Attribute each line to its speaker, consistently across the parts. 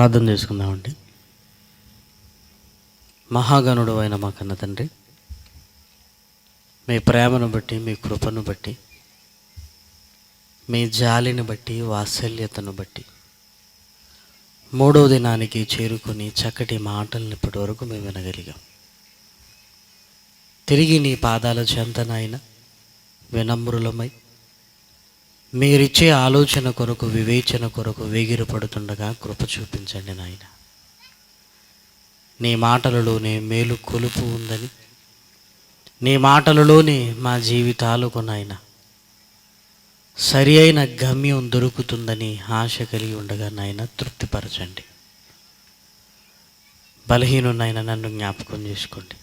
Speaker 1: ప్రార్థన చేసుకుందామండి. మహాగణుడు అయిన మా కన్న తండ్రి, మీ ప్రేమను బట్టి, మీ కృపను బట్టి, మీ జాలిని బట్టి, వాత్సల్యతను బట్టి మూడవ దినానికి చేరుకొని చక్కటి మాటలను ఇప్పటి వరకు మేము వినగలిగాం. తిరిగి నీ పాదాల చెంతనైన వినమ్రులమై మీరిచ్చే ఆలోచన కొరకు, వివేచన కొరకు వేగిరపడుతుండగా కృప చూపించండి నాయన. నీ మాటలలోనే మేలు కొలుపు ఉందని, నీ మాటలలోనే మా జీవితాలకు నాయన సరి అయిన గమ్యం దొరుకుతుందని ఆశ కలిగి ఉండగా నాయన తృప్తిపరచండి. బలహీనునైనా నన్ను జ్ఞాపకం చేసుకోండి,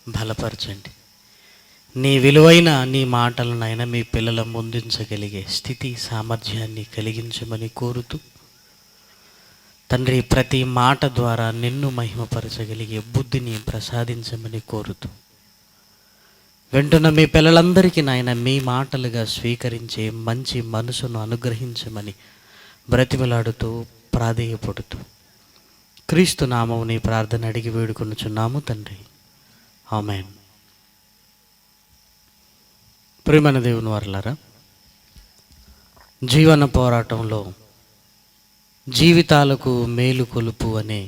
Speaker 1: బలపరచండి. నీ విలువైన నీ మాటలనైనా మీ పిల్లల ముందుంచగలిగే స్థితి సామర్థ్యాన్ని కలిగించమని కోరుతూ, తండ్రి ప్రతి మాట ద్వారా నిన్ను మహిమపరచగలిగే బుద్ధిని ప్రసాదించమని కోరుతూ, వెంటున్న మీ పిల్లలందరికీ నాయన మీ మాటలుగా స్వీకరించే మంచి మనసును అనుగ్రహించమని బ్రతిమలాడుతూ ప్రాధేయపడుతూ క్రీస్తు నామమున నీ ప్రార్థన అడిగి వేడుకొనుచున్నాము తండ్రి, ఆమేన్. ప్రియమైన దేవుని వారలారా, జీవన పోరాటంలో జీవితాలకు మేలు కొలుపు అనే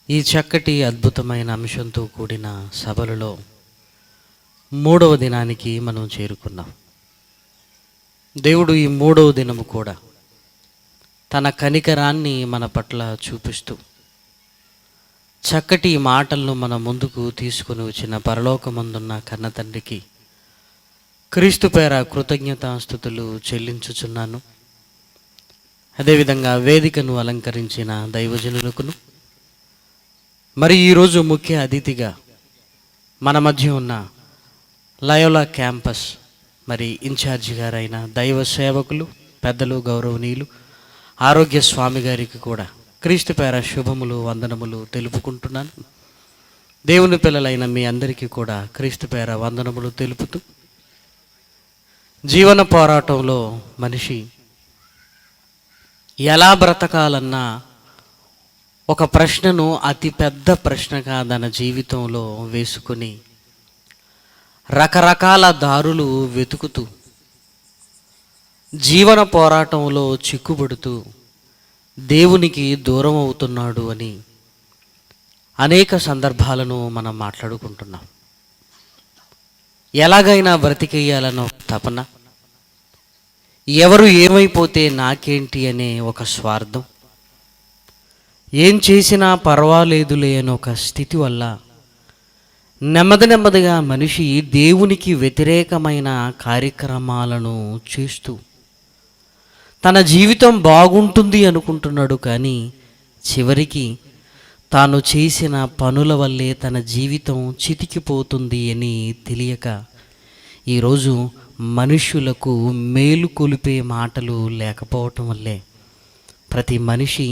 Speaker 1: ఈ చక్కటి అద్భుతమైన అంశంతో కూడిన సభలలో మూడవ దినానికి మనం చేరుకున్నాం. దేవుడు ఈ మూడవ దినము కూడా తన కనికరాన్ని మన పట్ల చూపిస్తూ చక్కటి మాటలను మన ముందుకు తీసుకొని వచ్చిన పరలోకమందున్న కన్న తండ్రికి క్రీస్తు పేర కృతజ్ఞతాస్తుతులు చెల్లించుచున్నాను. అదేవిధంగా వేదికను అలంకరించిన దైవజనులకును, మరి ఈరోజు ముఖ్య అతిథిగా మన మధ్య ఉన్న లయోలా క్యాంపస్ మరి ఇన్ఛార్జి గారైన దైవ సేవకులు, పెద్దలు, గౌరవనీయులు ఆరోగ్య స్వామి గారికి కూడా క్రీస్తు పేర శుభములు, వందనములు తెలుపుకుంటున్నాను. దేవుని పిల్లలైన మీ అందరికీ కూడా క్రీస్తు పేర వందనములు తెలుపుతూ, జీవన పోరాటంలో మనిషి ఎలా బ్రతకాలన్నా ఒక ప్రశ్నను అతి పెద్ద ప్రశ్నగా తన జీవితంలో వేసుకొని రకరకాల దారులు వెతుకుతూ జీవన పోరాటంలో చిక్కుబడుతూ దేవునికి దూరం అవుతున్నాడు అని అనేక సందర్భాలను మనం మాట్లాడుకుంటున్నాం. ఎలాగైనా బ్రతికేయాలన్న తపన, ఎవరు ఏమైపోతే నాకేంటి అనే ఒక స్వార్థం, ఏం చేసినా పర్వాలేదులే అనే ఒక స్థితి వల్ల నెమ్మదిగా మనిషి దేవునికి వ్యతిరేకమైన కార్యక్రమాలను చేస్తూ తన జీవితం బాగుంటుంది అనుకుంటున్నాడు. కానీ చివరికి తాను చేసిన పనుల వల్లే తన జీవితం చితికిపోతుంది అని తెలియక ఈరోజు మనుష్యులకు మేలు కొలిపే మాటలు లేకపోవటం వల్లే ప్రతి మనిషి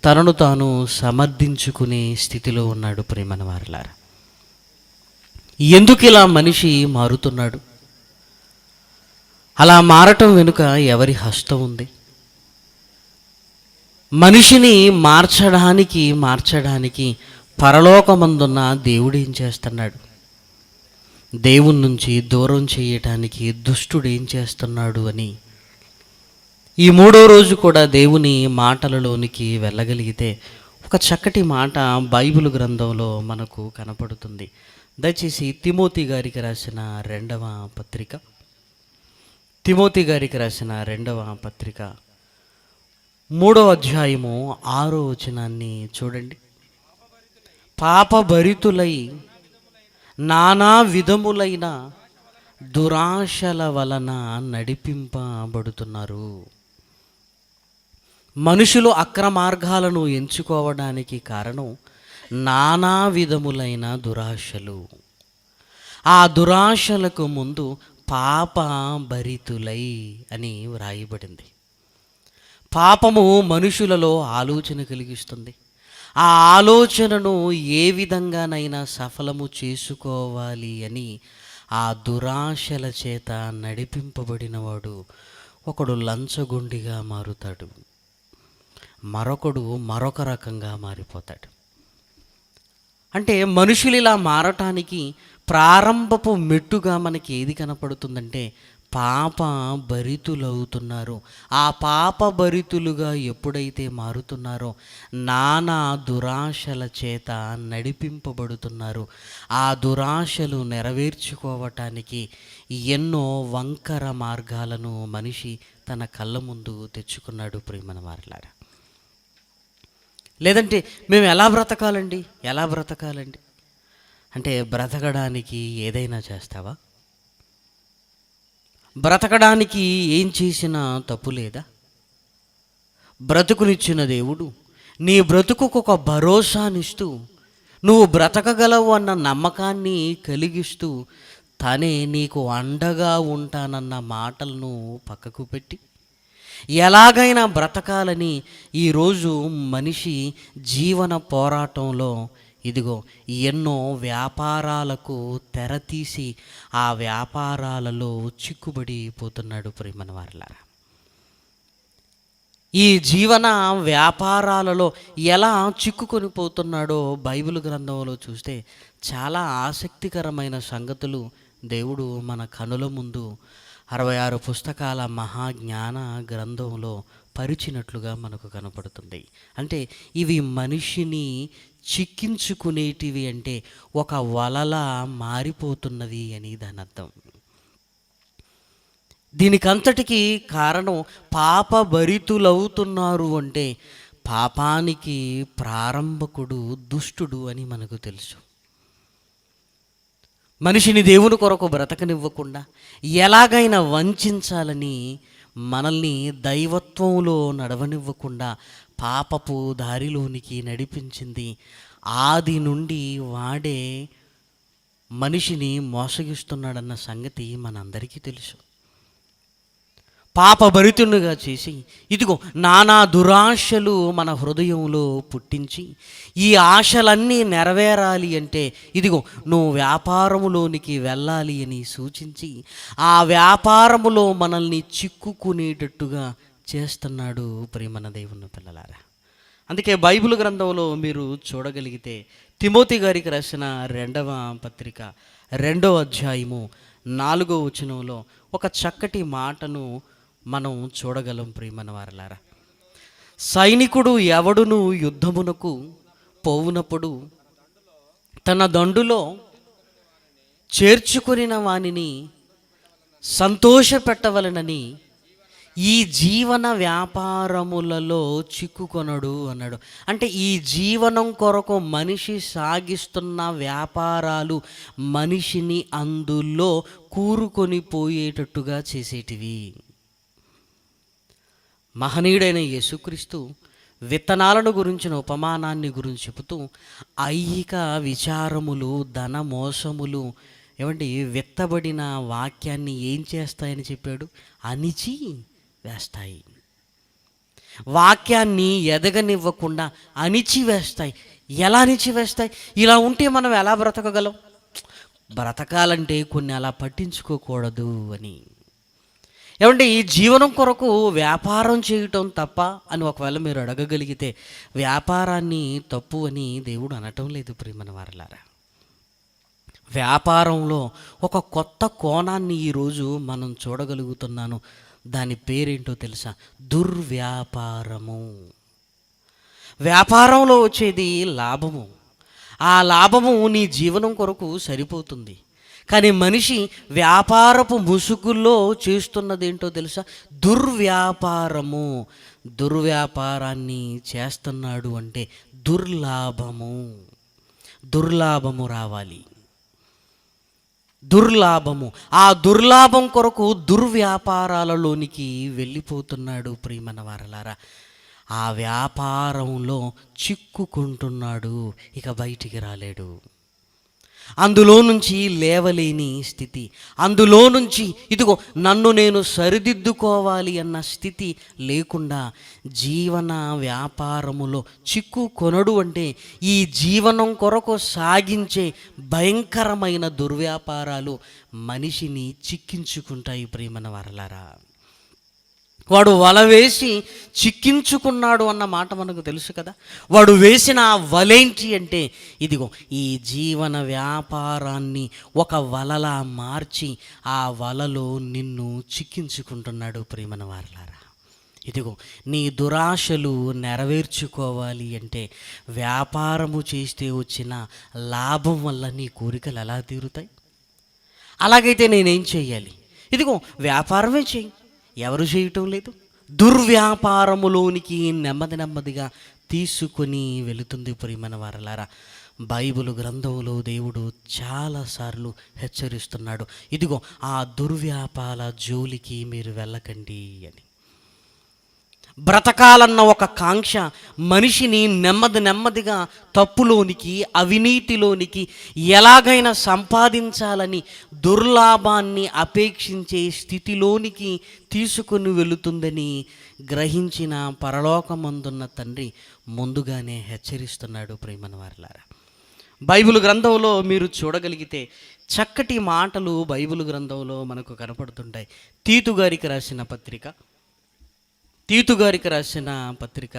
Speaker 1: తనను తాను సమర్థించుకునే స్థితిలో ఉన్నాడు. ప్రియమైన వారలారా, ఎందుకు ఇలా మనిషి మారుతున్నాడు? అలా మారటం వెనుక ఎవరి హస్తం ఉంది? మనిషిని మార్చడానికి పరలోకమందున్న దేవుడు ఏం చేస్తున్నాడు? దేవుని నుంచి దూరం చేయటానికి దుష్టుడు ఏం చేస్తున్నాడు అని ఈ మూడో రోజు కూడా దేవుని మాటలలోనికి వెళ్ళగలిగితే ఒక చక్కటి మాట బైబిల్ గ్రంథంలో మనకు కనపడుతుంది. దయచేసి తిమోతి గారికి రాసిన రెండవ పత్రిక 3వ అధ్యాయము 6వ వచనాన్ని చూడండి. పాపభరితులై నానా విధములైన దురాశల వలన నడిపింపబడుతున్నారు. మనుషులు అక్రమార్గాలను ఎంచుకోవడానికి కారణం నానా విధములైన దురాశలు. ఆ దురాశలకు ముందు పాపభరితులై అని వ్రాయబడింది. పాపము మనుషులలో ఆలోచన కలిగిస్తుంది. ఆ ఆలోచనను ఏ విధంగానైనా సఫలము చేసుకోవాలి అని ఆ దురాశల చేత నడిపింపబడినవాడు ఒకడు లంచగొండిగా మారుతాడు. మరొకడు మరొక రకంగా మారిపోతాడు. అంటే మనుషులు ఇలా మారటానికి ప్రారంభపు మెట్టుగా మనకి ఏది కనపడుతుందంటే పాప భరితులవుతున్నారు. ఆ పాప భరితులుగా ఎప్పుడైతే మారుతున్నారో నానా దురాశల చేత నడిపింపబడుతున్నారు. ఆ దురాశలు నెరవేర్చుకోవటానికి ఎన్నో వంకర మార్గాలను మనిషి తన కళ్ళ ముందు తెచ్చుకున్నాడు. ప్రియమైన వారలారా, లేదంటే మేము ఎలా బ్రతకాలండి అంటే బ్రతకడానికి ఏదైనా చేస్తావా? బ్రతకడానికి ఏం చేసినా తప్పు లేదా? బ్రతుకునిచ్చిన దేవుడు నీ బ్రతుకుకు ఒక భరోసానిస్తూ నువ్వు బ్రతకగలవు అన్న నమ్మకాన్ని కలిగిస్తూ తనే నీకు అండగా ఉంటానన్న మాటలను పక్కకు పెట్టి ఎలాగైనా బ్రతకాలని ఈరోజు మనిషి జీవన పోరాటంలో ఇదిగో ఎన్నో వ్యాపారాలకు తెరతీసి ఆ వ్యాపారాలలో చిక్కుబడిపోతున్నాడు. ప్రియమైన వారలారా, ఈ జీవన వ్యాపారాలలో ఎలా చిక్కుకొని పోతున్నాడో బైబిల్ గ్రంథంలో చూస్తే చాలా ఆసక్తికరమైన సంగతులు దేవుడు మన కనుల ముందు 66 పుస్తకాల మహాజ్ఞాన గ్రంథంలో పరిచినట్లుగా మనకు కనపడుతుంది. అంటే ఇవి మనిషిని చిక్కించుకునేటివి, అంటే ఒక వలలా మారిపోతున్నవి అని దాని అర్థం. దీనికంతటికి కారణం పాప భరితులవుతున్నారు అంటే పాపానికి ప్రారంభకుడు దుష్టుడు అని మనకు తెలుసు. మనిషిని దేవుని కొరకు బ్రతకనివ్వకుండా ఎలాగైనా వంచాలని, మనల్ని దైవత్వంలో నడవనివ్వకుండా పాపపు దారిలోనికి నడిపించింది ఆది నుండి వాడే మనిషిని మోసగిస్తున్నాడన్న సంగతి మనందరికీ తెలుసు. పాపభరితునిగా చేసి ఇదిగో నానా దురాశలు మన హృదయంలో పుట్టించి ఈ ఆశలన్నీ నెరవేరాలి అంటే ఇదిగో నువ్వు వ్యాపారములోనికి వెళ్ళాలి అని సూచించి ఆ వ్యాపారములో మనల్ని చిక్కుకునేటట్టుగా చేస్తున్నాడు. ప్రియమైన దేవుని పిల్లలారా, అందుకే బైబిల్ గ్రంథంలో మీరు చూడగలిగితే తిమోతి గారికి రాసిన 2వ పత్రిక 2వ అధ్యాయము 4వ వచనంలో ఒక చక్కటి మాటను మనం చూడగలం. ప్రియమైన వారలారా, సైనికుడు ఎవడును యుద్ధమునకు పోవునప్పుడు తన దండులో చేర్చుకొనిన వానిని సంతోషపెట్టవలనని ఈ జీవన వ్యాపారములలో చిక్కుకొనడు అన్నాడు. అంటే ఈ జీవనం కొరకు మనిషి సాగిస్తున్న వ్యాపారాలు మనిషిని అందులో కూరుకొని పోయేటట్టుగా చేసేటివి. మహనీయుడైన యేసుక్రీస్తు విత్తనాలను గురించిన ఉపమానాన్ని గురించి చెబుతూ ఐహిక విచారములు, ధన మోసములు ఏమంటే విత్తబడిన వాక్యాన్ని ఏం చేస్తాయని చెప్పాడు? అణిచి వేస్తాయి. వాక్యాన్ని ఎదగనివ్వకుండా అణిచివేస్తాయి. ఎలా అణిచివేస్తాయి? ఇలా ఉంటే మనం ఎలా బ్రతకగలం? బ్రతకాలంటే కొన్ని అలా పట్టించుకోకూడదు అని. ఏమంటే ఈ జీవనం కొరకు వ్యాపారం చేయటం తప్ప అని ఒకవేళ మీరు అడగగలిగితే వ్యాపారాన్ని తప్పు అని దేవుడు అనటం లేదు. ప్రియమైన వారలారా, వ్యాపారంలో ఒక కొత్త కోణాన్ని ఈరోజు మనం చూడగలుగుతున్నాను. దాని పేరేంటో తెలుసా? దుర్వ్యాపారము. వ్యాపారంలో వచ్చేది లాభము. ఆ లాభము నీ జీవనం కొరకు సరిపోతుంది. కానీ మనిషి వ్యాపారపు ముసుగుల్లో చేస్తున్నది ఏంటో తెలుసా? దుర్వ్యాపారము. దుర్వ్యాపారాన్ని చేస్తున్నాడు అంటే దుర్లాభము రావాలి. దుర్లాభము, ఆ దుర్లాభం కొరకు దుర్వ్యాపారాలలోనికి వెళ్ళిపోతున్నాడు. ప్రియమైన వారలారా, ఆ వ్యాపారంలో చిక్కుకుంటున్నాడు, ఇక బయటికి రాలేడు. అందులో నుంచి లేవలేని స్థితి, అందులో నుంచి ఇదిగో నన్ను నేను సరిదిద్దుకోవాలి అన్న స్థితి లేకుండా జీవన వ్యాపారములో చిక్కుకొనడు అంటే ఈ జీవనం కొరకు సాగించే భయంకరమైన దుర్వ్యాపారాలు మనిషిని చిక్కించుకుంటాయి. ప్రియమైన వారలారా, వాడు వల వేసి చిక్కించుకున్నాడు అన్న మాట మనకు తెలుసు కదా. వాడు వేసిన ఆ వలేంటి అంటే, ఇదిగో ఈ జీవన వ్యాపారాన్ని ఒక వలలా మార్చి ఆ వలలో నిన్ను చిక్కించుకుంటున్నాడు ప్రియమైన వారలారా. ఇదిగో నీ దురాశలు నెరవేర్చుకోవాలి అంటే వ్యాపారము చేస్తే వచ్చిన లాభం వల్ల నీ కోరికలు ఎలా తీరుతాయి? అలాగైతే నేనేం చేయాలి? ఇదిగో వ్యాపారమే చేయి. ఎవరు చేయటం లేదు. దుర్వ్యాపారములోనికి నెమ్మది నెమ్మదిగా తీసుకొని వెళుతుంది ప్రియమైన వారలారా. బైబిల్ గ్రంథంలో దేవుడు చాలాసార్లు హెచ్చరిస్తున్నాడు, ఇదిగో ఆ దుర్వ్యాపార జోలికి మీరు వెళ్ళకండి అని. బ్రతకాలన్న ఒక కాంక్ష మనిషిని నెమ్మదిగా తప్పులోనికి, అవినీతిలోనికి, ఎలాగైనా సంపాదించాలని దుర్లాభాన్ని అపేక్షించే స్థితిలోనికి తీసుకుని వెళుతుందని గ్రహించిన పరలోకమందున్న తండ్రి ముందుగానే హెచ్చరిస్తున్నాడు ప్రియమైన వారలారా. బైబిల్ గ్రంథంలో మీరు చూడగలిగితే చక్కటి మాటలు బైబిల్ గ్రంథంలో మనకు కనపడుతుంటాయి. తీతు గారికి రాసిన పత్రిక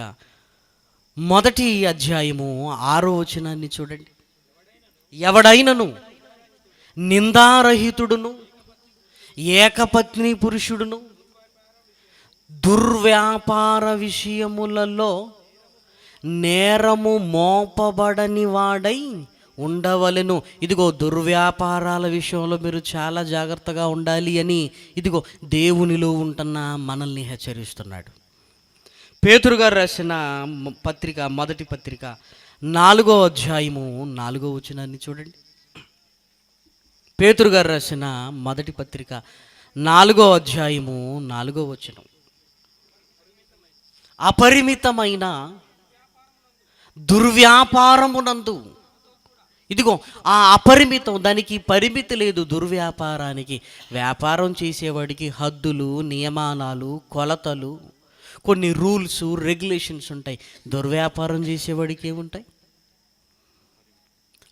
Speaker 1: మొదటి అధ్యాయము 6వ వచనాన్ని చూడండి. ఎవడైనను నిందారహితుడును ఏకపత్ని పురుషుడును దుర్వ్యాపార విషయములలో నేరము మోపబడని వాడై ఉండవలెను. ఇదిగో దుర్వ్యాపారాల విషయంలో మీరు చాలా జాగ్రత్తగా ఉండాలి అని ఇదిగో దేవునిలో ఉంటున్న మనల్ని హెచ్చరిస్తున్నాడు. పేతురు గారు రాసిన పత్రిక, మొదటి పత్రిక 4వ అధ్యాయము 4వ వచనాన్ని చూడండి. పేతురు గారు రాసిన మొదటి పత్రిక 4వ అధ్యాయము 4వ వచనం. అపరిమితమైన దుర్వ్యాపారమునందు, ఇదిగో ఆ అపరిమితం, దానికి పరిమితి లేదు. దుర్వ్యాపారానికి, వ్యాపారం చేసేవాడికి హద్దులు, నియమానాలు, కొలతలు, కొన్ని రూల్స్, రెగ్యులేషన్స్ ఉంటాయి. దుర్వ్యాపారం చేసేవాడికి ఏముంటాయి?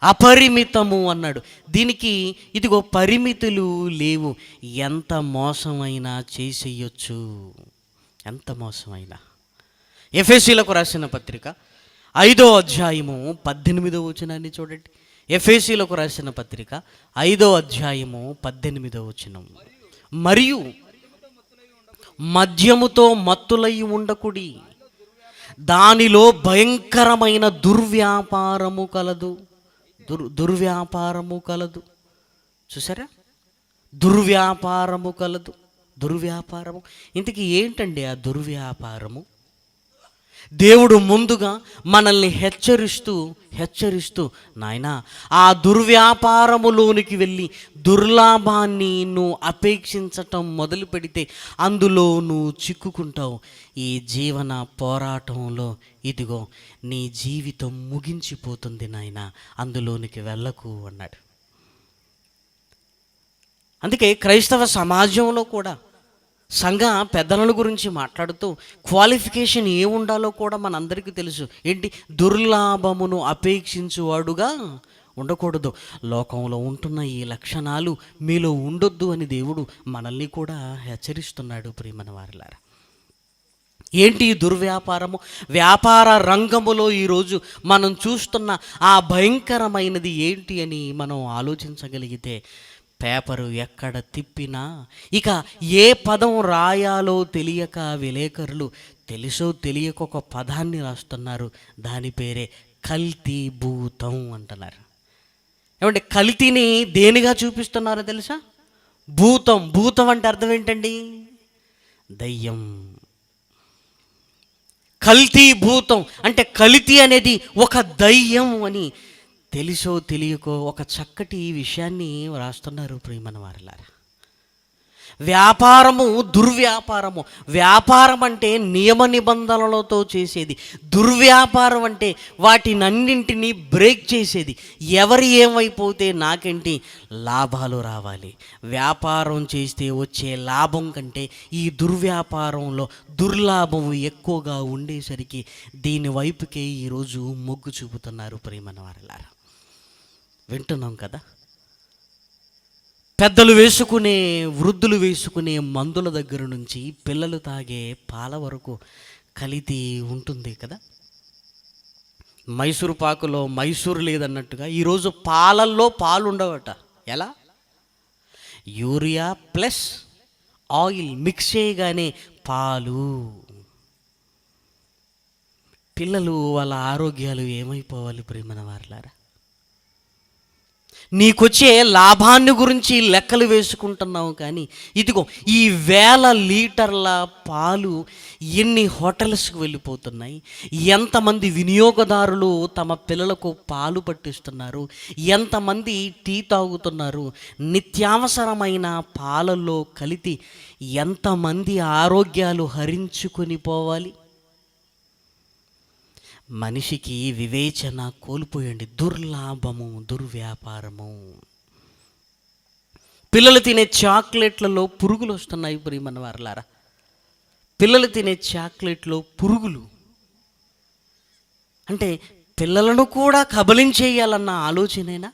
Speaker 1: అపరిమితము అన్నాడు. దీనికి ఇదిగో పరిమితులు లేవు. ఎంత మోసమైనా చేసేయచ్చు, ఎంత మోసమైనా. ఎఫెసీలకు రాసిన పత్రిక 5వ అధ్యాయము 18వ వచనాన్ని చూడండి. ఎఫెసీలకు రాసిన పత్రిక 5వ అధ్యాయము 18వ వచనం. మరియు మద్యముతో మత్తులై ఉండకుడి, దానిలో భయంకరమైన దుర్వ్యాపారము కలదు. దుర్వ్యాపారము కలదు. చూసారా? దుర్వ్యాపారము కలదు. దుర్వ్యాపారము. ఇంతకీ ఏంటండి ఆ దుర్వ్యాపారము? దేవుడు ముందుగా మనల్ని హెచ్చరిస్తూ నాయనా, ఆ దుర్వ్యాపారములోనికి వెళ్ళి దుర్లాభాన్ని నువ్వు అపేక్షించటం మొదలు పెడితే అందులో నువ్వు చిక్కుకుంటావు. ఈ జీవన పోరాటంలో ఇదిగో నీ జీవితం ముగించిపోతుంది నాయనా, అందులోనికి వెళ్ళకు అన్నాడు. అందుకే క్రైస్తవ సమాజంలో కూడా సంఘ పెద్దల గురించి మాట్లాడుతూ క్వాలిఫికేషన్ ఏముండాలో కూడా మనందరికీ తెలుసు. ఏంటి? దుర్లాభమును అపేక్షించువాడుగా ఉండకూడదు. లోకంలో ఉంటున్న ఈ లక్షణాలు మీలో ఉండొద్దు అని దేవుడు మనల్ని కూడా హెచ్చరిస్తున్నాడు ప్రియమైన వారలారా. ఏంటి దుర్వ్యాపారము? వ్యాపార రంగములో ఈరోజు మనం చూస్తున్న ఆ భయంకరమైనది ఏంటి అని మనం ఆలోచించగలిగితే, పేపరు ఎక్కడ తిప్పినా ఇక ఏ పదం రాయాలో తెలియక విలేకరులు తెలుసో తెలియక ఒక పదాన్ని రాస్తున్నారు. దాని పేరే కల్తీ భూతం అంటున్నారు. ఏమంటే కల్తీని దేనిగా చూపిస్తున్నారో తెలుసా? భూతం. భూతం అంటే అర్థం ఏంటండి? దయ్యం. కల్తీ భూతం అంటే కల్తీ అనేది ఒక దయ్యం అని తెలుసో తెలియకో ఒక చక్కటి విషయాన్ని రాస్తున్నారు ప్రియమైన వారలారా. వ్యాపారము దుర్వ్యాపారము. వ్యాపారం అంటే నియమ నిబంధనలతో చేసేది. దుర్వ్యాపారం అంటే వాటినన్నింటినీ బ్రేక్ చేసేది. ఎవరి ఏమైపోతే నాకేంటి, లాభాలు రావాలి. వ్యాపారం చేస్తే వచ్చే లాభం కంటే ఈ దుర్వ్యాపారంలో దుర్లాభం ఎక్కువగా ఉండేసరికి దీని వైపుకే ఈరోజు మొగ్గు చూపుతున్నారు ప్రియమైన వారలారా. వింటున్నాం కదా. పెద్దలు వేసుకునే, వృద్ధులు వేసుకునే మందుల దగ్గర నుంచి పిల్లలు తాగే పాల వరకు కల్తీ ఉంటుంది కదా. మైసూరు పాకులో మైసూరు లేదన్నట్టుగా ఈరోజు పాలల్లో పాలు ఉండవట. ఎలా? యూరియా ప్లస్ ఆయిల్ మిక్స్ చేయగానే పాలు. పిల్లలు వాళ్ళ ఆరోగ్యాలు ఏమైపోవాలి ప్రియమైన వారలారా? నీకొచ్చే లాభాన్ని గురించి లెక్కలు వేసుకుంటున్నావు, కానీ ఇదిగో ఈ వేల లీటర్ల పాలు ఎన్ని హోటల్స్కి వెళ్ళిపోతున్నాయి, ఎంతమంది వినియోగదారులు తమ పిల్లలకు పాలు పట్టిస్తున్నారు, ఎంతమంది టీ తాగుతున్నారు, నిత్యావసరమైన పాలల్లో కలిపి ఎంతమంది ఆరోగ్యాలు హరించుకొని పోవాలి. మనిషికి వివేచన కోల్పోయండి. దుర్లాభము, దుర్వ్యాపారము. పిల్లలు తినే చాక్లెట్లలో పురుగులు వస్తున్నాయి ప్రియమైన వారలారా. పిల్లలు తినే చాక్లెట్లో పురుగులు అంటే పిల్లలను కూడా కబలించేయాలన్న ఆలోచనేనా?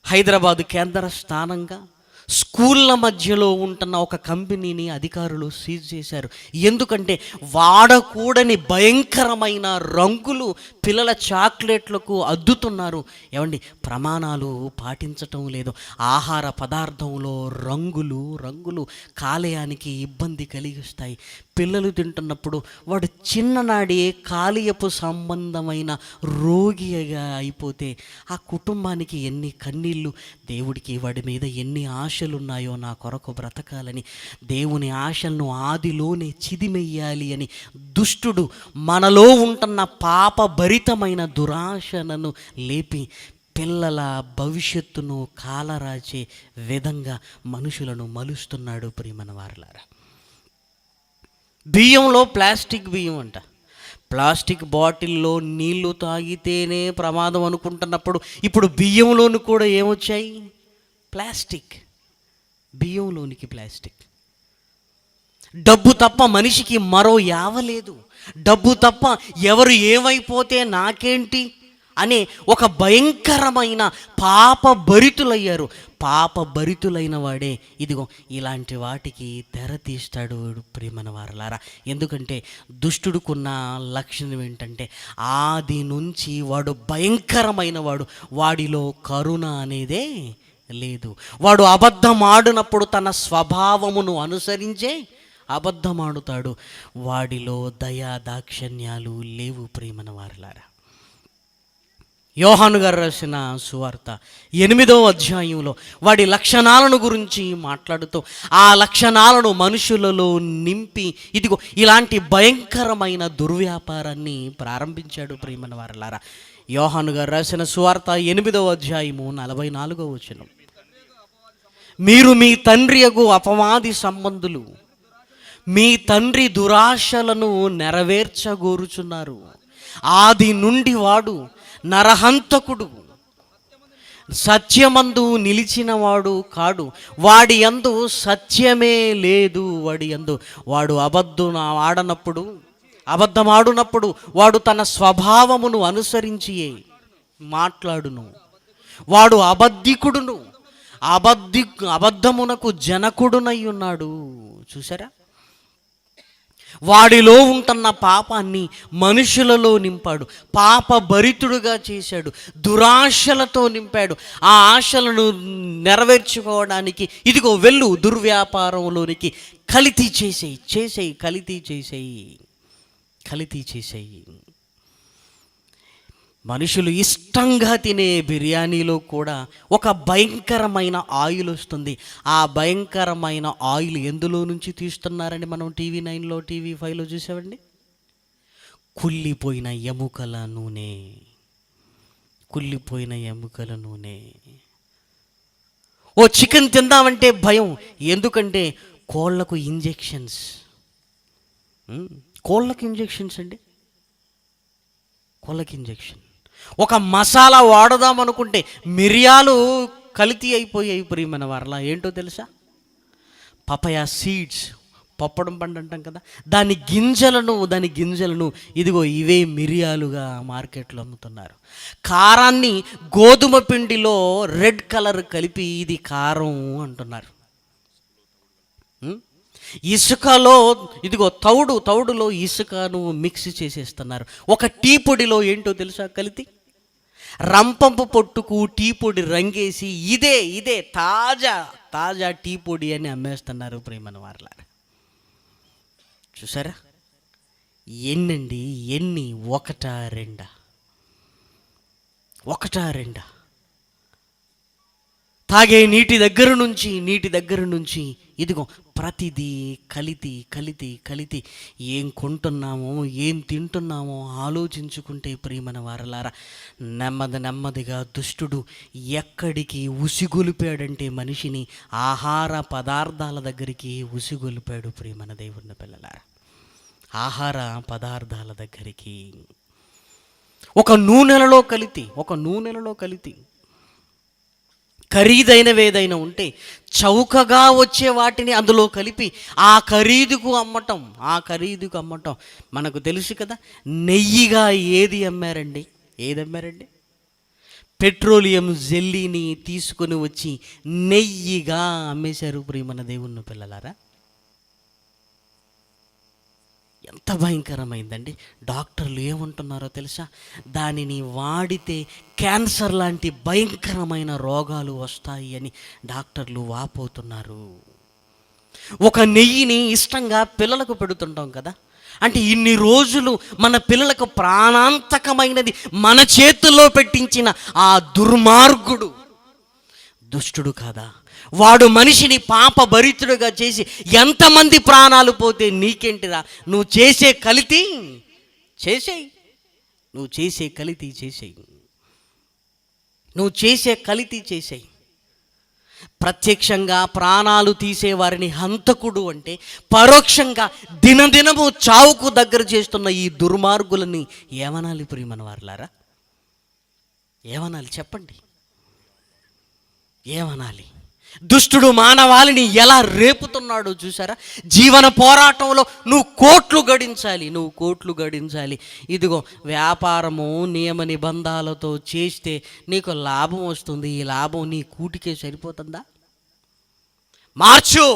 Speaker 1: హైదరాబాదు కేంద్ర స్థానంగా స్కూళ్ళ మధ్యలో ఉంటున్న ఒక కంపెనీని అధికారులు సీజ్ చేశారు. ఎందుకంటే వాడకూడని భయంకరమైన రంగులు పిల్లల చాక్లెట్లకు అద్దుతున్నారు. ఏమండి, ప్రమాణాలు పాటించటం లేదు. ఆహార పదార్థంలో రంగులు కాలేయానికి ఇబ్బంది కలిగిస్తాయి. పిల్లలు తింటున్నప్పుడు వాడు చిన్ననాడే కాలేయపు సంబంధమైన రోగిగా అయిపోతే ఆ కుటుంబానికి ఎన్ని కన్నీళ్ళు. దేవుడికి వాడి మీద ఎన్ని ఆశలు ఉన్నాయో నా కొరకు బ్రతకాలని, దేవుని ఆశలను ఆదిలోనే చిదిమెయ్యాలి అని దుష్టుడు మనలో ఉంటున్న పాపభరితమైన దురాశలను లేపి పిల్లల భవిష్యత్తును కాలరాచే విధంగా మనుషులను మలుస్తున్నాడు ప్రియమైన వారలారా. బియ్యంలో ప్లాస్టిక్ బియ్యం అంట. ప్లాస్టిక్ బాటిల్లో నీళ్లు తాగితేనే ప్రమాదం అనుకుంటున్నప్పుడు ఇప్పుడు బియ్యంలోని కూడా ఏమొచ్చాయి? ప్లాస్టిక్. బియ్యంలోనికి ప్లాస్టిక్. డబ్బు తప్ప మనిషికి మరో యావ లేదు. డబ్బు తప్ప ఎవరు ఏమైపోతే నాకేంటి అనే ఒక భయంకరమైన పాపభరితులయ్యారు. పాపభరితులైన వాడే ఇదిగో ఇలాంటి వాటికి తెర తీస్తాడు ప్రియమైన వారలారా. ఎందుకంటే దుష్టుడుకున్న లక్షణం ఏంటంటే ఆది నుంచి వాడు భయంకరమైన వాడు. వాడిలో కరుణ అనేదే లేదు. వాడు అబద్ధం ఆడినప్పుడు తన స్వభావమును అనుసరించే అబద్ధమాడుతాడు. వాడిలో దయా దాక్షిణ్యాలు లేవు ప్రియమైన వారలారా. యోహాను గారు రాసిన సువార్త 8వ అధ్యాయంలో వాడి లక్షణాలను గురించి మాట్లాడుతూ ఆ లక్షణాలను మనుషులలో నింపి ఇదిగో ఇలాంటి భయంకరమైన దుర్వ్యాపారాన్ని ప్రారంభించాడు ప్రియమైన వారలారా. యోహాను గారు రాసిన సువార్త 8వ అధ్యాయము 44వ వచనం. మీరు మీ తండ్రియగు అపవాది సంబంధులు, మీ తండ్రి దురాశలను నెరవేర్చగోరుచున్నారు. ఆది నుండి వాడు నరహంతకుడు, సత్యమందు నిలిచినవాడు కాడు. వాడి యందు సత్యమే లేదు. వాడు అబద్ధమాడునప్పుడు వాడు తన స్వభావమును అనుసరించి మాట్లాడును. వాడు అబద్ధికుడును, అబద్ధమునకు జనకుడునై ఉన్నాడు. చూసారా? వాడిలో ఉంటున్న పాపాన్ని మనుషులలో నింపాడు. పాపభరితుడుగా చేశాడు. దురాశలతో నింపాడు. ఆ ఆశలను నెరవేర్చుకోవడానికి ఇదిగో వెళ్ళు దుర్వ్యాపారంలోనికి. కల్తీ చేసేయి. మనుషులు ఇష్టంగా తినే బిర్యానీలో కూడా ఒక భయంకరమైన ఆయిల్ వస్తుంది. ఆ భయంకరమైన ఆయిల్ ఎందులో నుంచి తీస్తున్నారని మనం టీవీ 9లో, టీవీ 5లో చూసామండి. కుళ్ళిపోయిన ఎముకల నూనె. ఓ చికెన్ తిందామంటే భయం. ఎందుకంటే కోళ్ళకు ఇంజెక్షన్స్ అండి. కోళ్ళకి ఇంజెక్షన్. ఒక మసాలా వాడదామనుకుంటే మిరియాలు కల్తీ అయిపోయాయి ప్రియమైన వారలా. ఏంటో తెలుసా? పపాయా సీడ్స్, పప్పడం పండు అంటాం కదా, దాని గింజలను ఇదిగో ఇవే మిరియాలుగా మార్కెట్లో అమ్ముతున్నారు. కారాన్ని గోధుమ పిండిలో రెడ్ కలర్ కలిపి ఇది కారం అంటున్నారు. ఇసుకలో ఇదిగో తౌడులో ఇసుకను మిక్స్ చేసేస్తున్నారు. ఒక టీ పొడిలో ఏంటో తెలుసా కలిపి, రంపంపు పొట్టుకు టీ పొడి రంగేసి ఇదే తాజా టీ పొడి అని అమ్మేస్తున్నారు. ప్రేమను వారలారా, చూసారా ఎన్ని ఒకటా రెండా తాగే నీటి దగ్గర నుంచి ఇదిగో ప్రతిదీ కలితి ఏం కొంటున్నామో ఏం తింటున్నామో ఆలోచించుకుంటే ప్రియమైన వారలారా, నెమ్మదిగా దుష్టుడు ఎక్కడికి ఉసిగొలిపాడంటే మనిషిని ఆహార పదార్థాల దగ్గరికి ఉసిగొలిపాడు. ప్రియమైన దేవుని పిల్లలారా, ఆహార పదార్థాల దగ్గరికి ఒక నూనెలలో కలితి ఖరీదైనవి ఏదైనా ఉంటే చౌకగా వచ్చే వాటిని అందులో కలిపి ఆ ఖరీదుకు అమ్మటం. మనకు తెలుసు కదా, నెయ్యిగా ఏది అమ్మారండి? పెట్రోలియం జెల్లీని తీసుకొని వచ్చి నెయ్యిగా అమ్మేశారు. ప్రియమైన దేవుని పిల్లలారా, ఎంత భయంకరమైందండి. డాక్టర్లు ఏమంటున్నారో తెలుసా? దానిని వాడితే క్యాన్సర్ లాంటి భయంకరమైన రోగాలు వస్తాయి అని డాక్టర్లు వాపోతున్నారు. ఒక నెయ్యిని ఇష్టంగా పిల్లలకు పెడుతుంటాం కదా, అంటే ఇన్ని రోజులు మన పిల్లలకు ప్రాణాంతకమైనది మన చేతుల్లో పెట్టించిన ఆ దుర్మార్గుడు దుష్టుడు కాదా? వాడు మనిషిని పాప భరితుడుగా చేసి ఎంతమంది ప్రాణాలు పోతే నీకేంటిరా? నువ్వు చేసే కలితి చేసేయి. ప్రత్యక్షంగా ప్రాణాలు తీసేవారిని హంతకుడు అంటే, పరోక్షంగా దినదినము చావుకు దగ్గర చేస్తున్న ఈ దుర్మార్గులని ఏమనాలి? ప్రియమైన వారలారా, ఏమనాలి చెప్పండి? ఏమనాలి? దుష్టుడు మానవాళిని ఎలా రేపుతున్నాడో చూసారా? జీవన పోరాటంలో నువ్వు కోట్లు గడించాలి. ఇదిగో వ్యాపారము నియమ నిబంధనలతో చేస్తే నీకు లాభం వస్తుంది. ఈ లాభం నీ కూటికే సరిపోతుందా? మార్చు,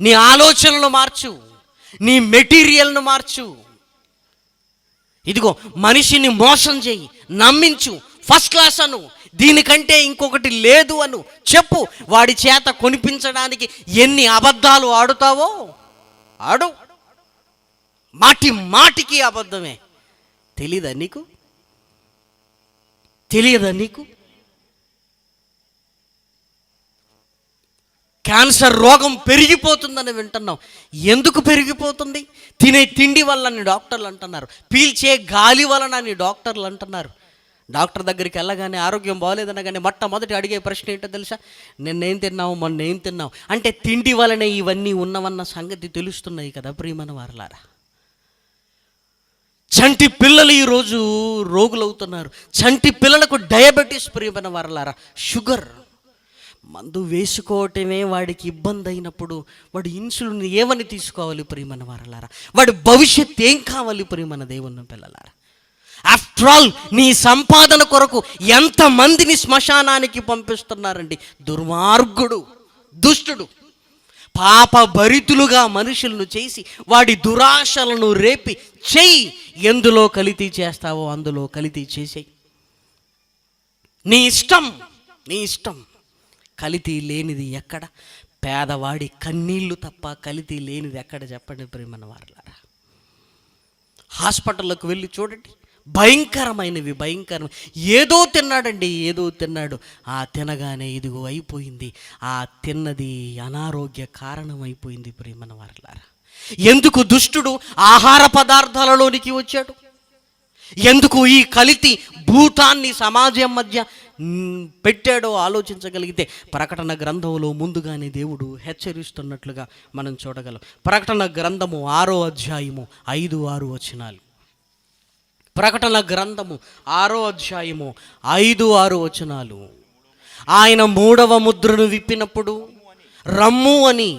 Speaker 1: నీ ఆలోచనలు మార్చు, నీ మెటీరియల్ను మార్చు. ఇదిగో మనిషిని మోసం చేయి, నమ్మించు, ఫస్ట్ క్లాస్ అను, దీనికంటే ఇంకొకటి లేదు అను చెప్పు. వాడి చేత కొనిపించడానికి ఎన్ని అబద్ధాలు ఆడుతావో ఆడు. మాటికి అబద్ధమే. తెలియదా నీకు? క్యాన్సర్ రోగం పెరిగిపోతుందని వింటున్నాం. ఎందుకు పెరిగిపోతుంది? తినే తిండి వల్ల అని డాక్టర్లు అంటున్నారు, పీల్చే గాలి వలన అని డాక్టర్లు అంటున్నారు. డాక్టర్ దగ్గరికి వెళ్ళగానే ఆరోగ్యం బాగోలేదనగానే మొట్టమొదటి అడిగే ప్రశ్న ఏంటో తెలుసా? నిన్నేం తిన్నావు, మొన్న ఏం తిన్నావు అంటే తిండి వలనే ఇవన్నీ ఉన్నవన్న సంగతి తెలుస్తున్నాయి కదా ప్రియమైన వారలారా. చంటి పిల్లలు ఈరోజు రోగులవుతున్నారు. చంటి పిల్లలకు డయాబెటీస్. ప్రియమైన వారలారా, షుగర్ మందు వేసుకోవటమే వాడికి ఇబ్బంది అయినప్పుడు వాడు ఇన్సులిన్ ఏమని తీసుకోవాలి? ప్రియమైన వారలారా, వాడి భవిష్యత్ ఏం కావాలి? ప్రియమైన దేవుని పిల్లలారా, ఆఫ్టర్ ఆల్ నీ సంపాదన కొరకు ఎంతమందిని శ్మశానానికి పంపిస్తున్నారండి? దుర్మార్గుడు, దుష్టుడు పాప భరితులుగా మనుషులను చేసి వాడి దురాశలను రేపి చెయ్యి. ఎందులో కలితీ చేస్తావో అందులో కలితీ చేసేయి. నీ ఇష్టం. కలితీ లేనిది ఎక్కడ? పేదవాడి కన్నీళ్లు తప్ప కలితీ లేనిది ఎక్కడ చెప్పండి ప్రియమైన వారలారా. హాస్పిటల్లోకి వెళ్ళి చూడండి, భయంకరమైనవి. ఏదో తిన్నాడు. ఆ తినగానే ఇదిగో అయిపోయింది. ఆ తిన్నది అనారోగ్య కారణమైపోయింది. ప్రియమైన వారలారా, ఎందుకు దుష్టుడు ఆహార పదార్థాలలోనికి వచ్చాడు? ఎందుకు ఈ కలితి భూతాన్ని సమాజం మధ్య పెట్టాడో ఆలోచించగలిగితే ప్రకటన గ్రంథంలో ముందుగానే దేవుడు హెచ్చరిస్తున్నట్లుగా మనం చూడగలం. ప్రకటన గ్రంథము 6వ అధ్యాయము 5-6 వచనాలు. ప్రకటన గ్రంథము 6వ అధ్యాయము 5-6 వచనాలు. ఆయన 3వ ముద్రను విప్పినప్పుడు రమ్ము అని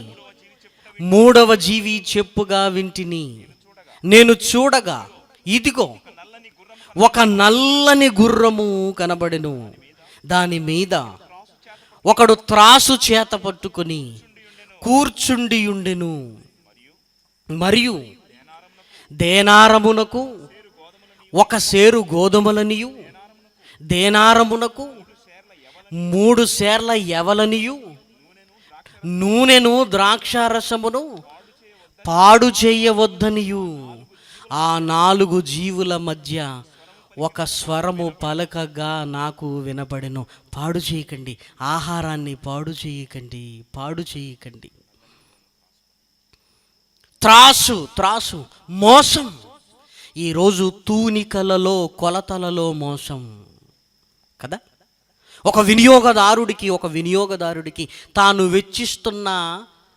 Speaker 1: మూడవ జీవి చెప్పుగా వింటిని. నేను చూడగా ఇదిగో ఒక నల్లని గుర్రము కనబడెను. దాని మీద ఒకడు త్రాసు చేత పట్టుకొని కూర్చుండి ఉండెను. మరియు దేనారమునకు ఒక సేరు గోధుమలనియు, దేనారమునకు 3 సేర్ల యవలనియు, నూనెను ద్రాక్షారసమును పాడు చేయవద్దనియు ఆ 4 జీవుల మధ్య ఒక స్వరము పలకగా నాకు వినపడెను. పాడు చేయకండి, ఆహారాన్ని పాడు చేయకండి, పాడు చేయకండి. త్రాసు మోసం. ఈరోజు తూనికలలో కొలతలలో మోసం కదా. ఒక వినియోగదారుడికి తాను వెచ్చిస్తున్న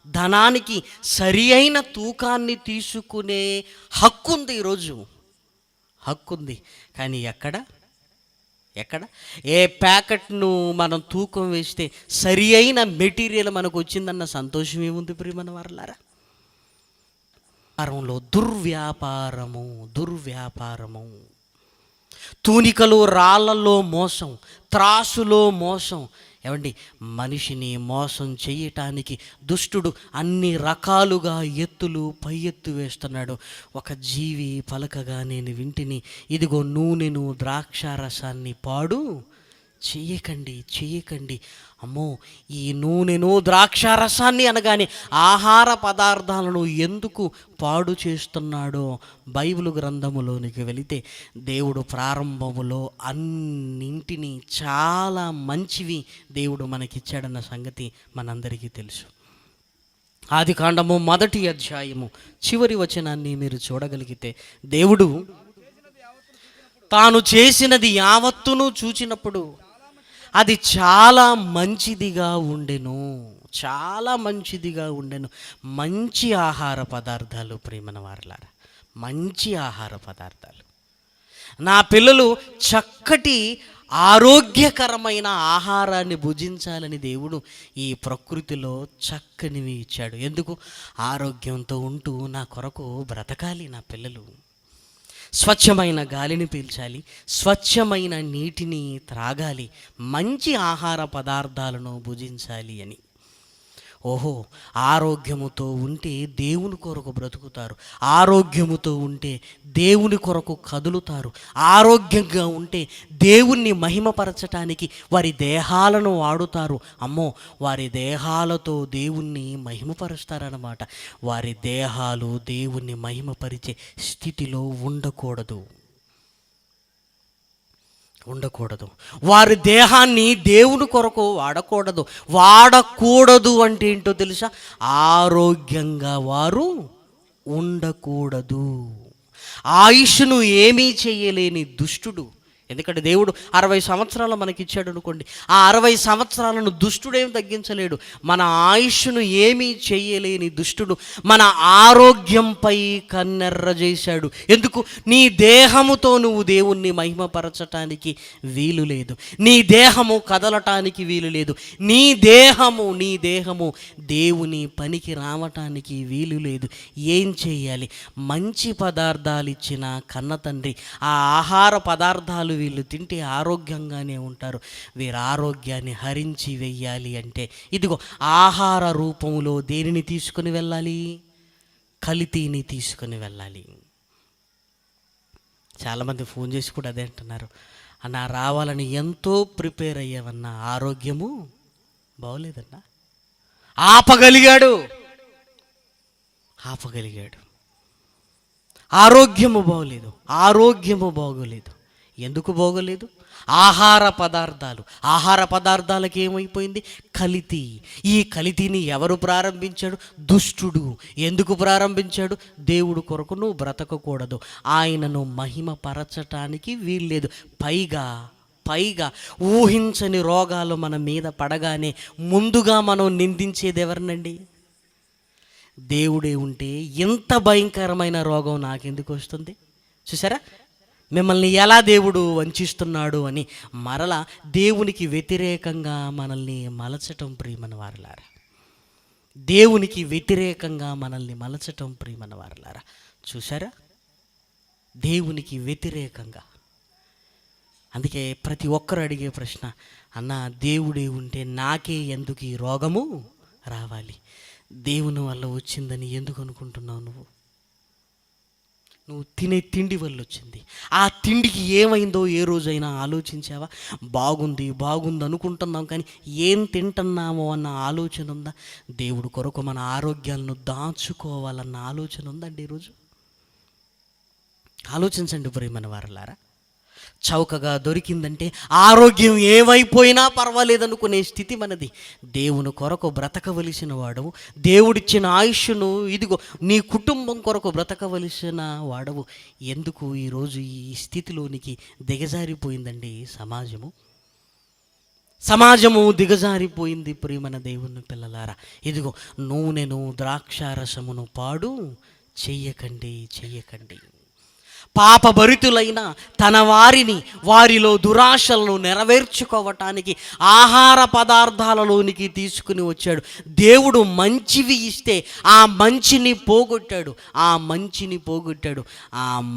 Speaker 1: ధనానికి సరి అయిన తూకాన్ని తీసుకునే హక్కు ఉంది. ఈరోజు హక్కుంది. కానీ ఎక్కడ ఏ ప్యాకెట్ను మనం తూకం వేస్తే సరి అయిన మెటీరియల్ మనకు వచ్చిందన్న సంతోషం ఏముంది ప్రియమైన వారలారా? దుర్వ్యాపారము, తూనికలు రాళ్ళలో మోసం, త్రాసులో మోసం. ఏమండి, మనిషిని మోసం చేయటానికి దుష్టుడు అన్ని రకాలుగా పై ఎత్తు వేస్తున్నాడు. ఒక జీవి పలకగా నేను వింటిని, ఇదిగో నూనెను ద్రాక్షారసాన్ని పాడు చేయకండి. అమ్మో, ఈ నూనెను ద్రాక్షారసాన్ని అనగానే ఆహార పదార్థాలను ఎందుకు పాడు చేస్తున్నాడో బైబిల్ గ్రంథములోనికి వెళితే దేవుడు ప్రారంభములో అన్నింటినీ చాలా మంచివి దేవుడు మనకిచ్చాడన్న సంగతి మనందరికీ తెలుసు. ఆదికాండము 1వ అధ్యాయము చివరి వచనాన్ని మీరు చూడగలిగితే, దేవుడు తాను చేసినది యావత్తును చూచినప్పుడు అది చాలా మంచిదిగా ఉండెను. మంచి ఆహార పదార్థాలు ప్రియమైన వారలారా, మంచి ఆహార పదార్థాలు. నా పిల్లలు చక్కటి ఆరోగ్యకరమైన ఆహారాన్ని భుజించాలని దేవుడు ఈ ప్రకృతిలో చక్కనివి ఇచ్చాడు. ఎందుకు? ఆరోగ్యంతో ఉంటూ నా కొరకు బ్రతకాలి నా పిల్లలు. స్వచ్ఛమైన గాలిని పీల్చాలి, స్వచ్ఛమైన నీటిని త్రాగాలి, మంచి ఆహార పదార్థాలను భుజించాలి అని. ఓహో, ఆరోగ్యముతో ఉంటే దేవుని కొరకు బ్రతుకుతారు, ఆరోగ్యముతో ఉంటే దేవుని కొరకు కదులుతారు, ఆరోగ్యంగా ఉంటే దేవుణ్ణి మహిమపరచటానికి వారి దేహాలను వాడుతారు. అమ్మో, వారి దేహాలతో దేవుణ్ణి మహిమపరుస్తారన్నమాట. వారి దేహాలు దేవుణ్ణి మహిమపరిచే స్థితిలో ఉండకూడదు. వారి దేహాన్ని దేవుని కొరకు వాడకూడదు అంటే ఏంటో తెలుసా? ఆరోగ్యంగా వారు ఉండకూడదు. ఆయుష్ను ఏమీ చేయలేని దుష్టుడు. ఎందుకంటే దేవుడు 60 సంవత్సరాలు మనకిచ్చాడు అనుకోండి, ఆ 60 సంవత్సరాలను దుష్టుడేం తగ్గించలేడు. మన ఆయుష్ను ఏమీ చేయలేని దుష్టుడు మన ఆరోగ్యంపై కన్నెర్ర చేశాడు. ఎందుకు? నీ దేహముతో నువ్వు దేవుణ్ణి మహిమపరచటానికి వీలు లేదు, నీ దేహము కదలటానికి వీలు లేదు, నీ దేహము దేవుని పనికి రావటానికి వీలు లేదు. ఏం చేయాలి? మంచి పదార్థాలు ఇచ్చిన కన్న తండ్రి ఆ ఆహార పదార్థాలు వీళ్ళు తింటే ఆరోగ్యంగానే ఉంటారు. వీరి ఆరోగ్యాన్ని హరించి వెయ్యాలి అంటే ఇదిగో ఆహార రూపంలో దేనిని తీసుకుని వెళ్ళాలి? కల్తీని తీసుకుని వెళ్ళాలి. చాలామంది ఫోన్ చేసి కూడా అదే అంటున్నారు, అన్న రావాలని ఎంతో ప్రిపేర్ అయ్యావన్నా ఆరోగ్యము బాగోలేదన్నా. ఆపగలిగాడు. ఆరోగ్యము బాగోలేదు. ఎందుకు బాగోలేదు? ఆహార పదార్థాలకు ఏమైపోయింది? కల్తీ. ఈ కల్తీని ఎవరు ప్రారంభించాడు? దుష్టుడు. ఎందుకు ప్రారంభించాడు? దేవుడు కొరకు నువ్వు బ్రతకకూడదు, ఆయనను మహిమపరచటానికి వీల్లేదు. పైగా ఊహించని రోగాలు మన మీద పడగానే ముందుగా మనం నిందించేది ఎవరినండి? దేవుడే ఉంటే ఇంత భయంకరమైన రోగం నాకెందుకు వస్తుంది? చూసారా, మిమ్మల్ని ఎలా దేవుడు వంచిస్తున్నాడు అని మరలా దేవునికి వ్యతిరేకంగా మనల్ని మలచటం ప్రియమైన వారలారా. దేవునికి వ్యతిరేకంగా మనల్ని మలచటం ప్రియమైన వారలారా, చూసారా? దేవునికి వ్యతిరేకంగా. అందుకే ప్రతి ఒక్కరు అడిగే ప్రశ్న, అన్న దేవుడే ఉంటే నాకే ఎందుకు ఈ రోగము రావాలి? దేవుని వల్ల వచ్చిందని ఎందుకు అనుకుంటున్నావు? నువ్వు తినే తిండి వల్ల వచ్చింది. ఆ తిండికి ఏమైందో ఏ రోజైనా ఆలోచించావా? బాగుంది అనుకుంటున్నాం, కానీ ఏం తింటున్నామో అన్న ఆలోచన ఉందా? దేవుడి కొరకు మన ఆరోగ్యాలను దాచుకోవాలన్న ఆలోచన ఉందండి ఈరోజు? ఆలోచించండి ప్రియమైన వారలారా. చౌకగా దొరికిందంటే ఆరోగ్యం ఏమైపోయినా పర్వాలేదనుకునే స్థితి మనది. దేవుని కొరకు బ్రతకవలసిన వాడవు, దేవుడిచ్చిన ఆయుష్ను ఇదిగో నీ కుటుంబం కొరకు బ్రతకవలసిన వాడవు. ఎందుకు ఈరోజు ఈ స్థితిలోనికి దిగజారిపోయిందండి సమాజము దిగజారిపోయింది ప్రియమైన దేవుని పిల్లలారా. ఇదిగో నూనెను ద్రాక్షారసమును పాడు చెయ్యకండి. పాపభరితులైన తన వారిలో దురాశలను నెరవేర్చుకోవటానికి ఆహార పదార్థాలలోనికి తీసుకుని వచ్చాడు. దేవుడు మంచివి ఇస్తే ఆ మంచిని పోగొట్టాడు. ఆ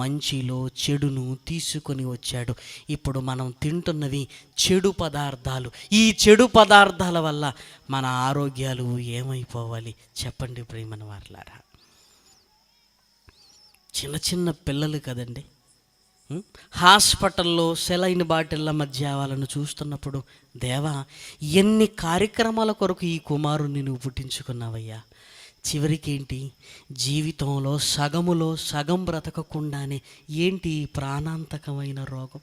Speaker 1: మంచిలో చెడును తీసుకొని వచ్చాడు. ఇప్పుడు మనం తింటున్నవి చెడు పదార్థాలు. ఈ చెడు పదార్థాల వల్ల మన ఆరోగ్యాలు ఏమైపోవాలి చెప్పండి ప్రియమైన వారలారా. చిన్న పిల్లలు కదండి, హాస్పిటల్లో సెలైన్ బాటిళ్ళ మధ్య వాళ్ళను చూస్తున్నప్పుడు, దేవా ఎన్ని కార్యక్రమాల కొరకు ఈ కుమారుణ్ణి నువ్వు పుట్టించుకున్నావయ్యా, చివరికి ఏంటి జీవితంలో సగం బ్రతకకుండానే ఏంటి ప్రాణాంతకమైన రోగం?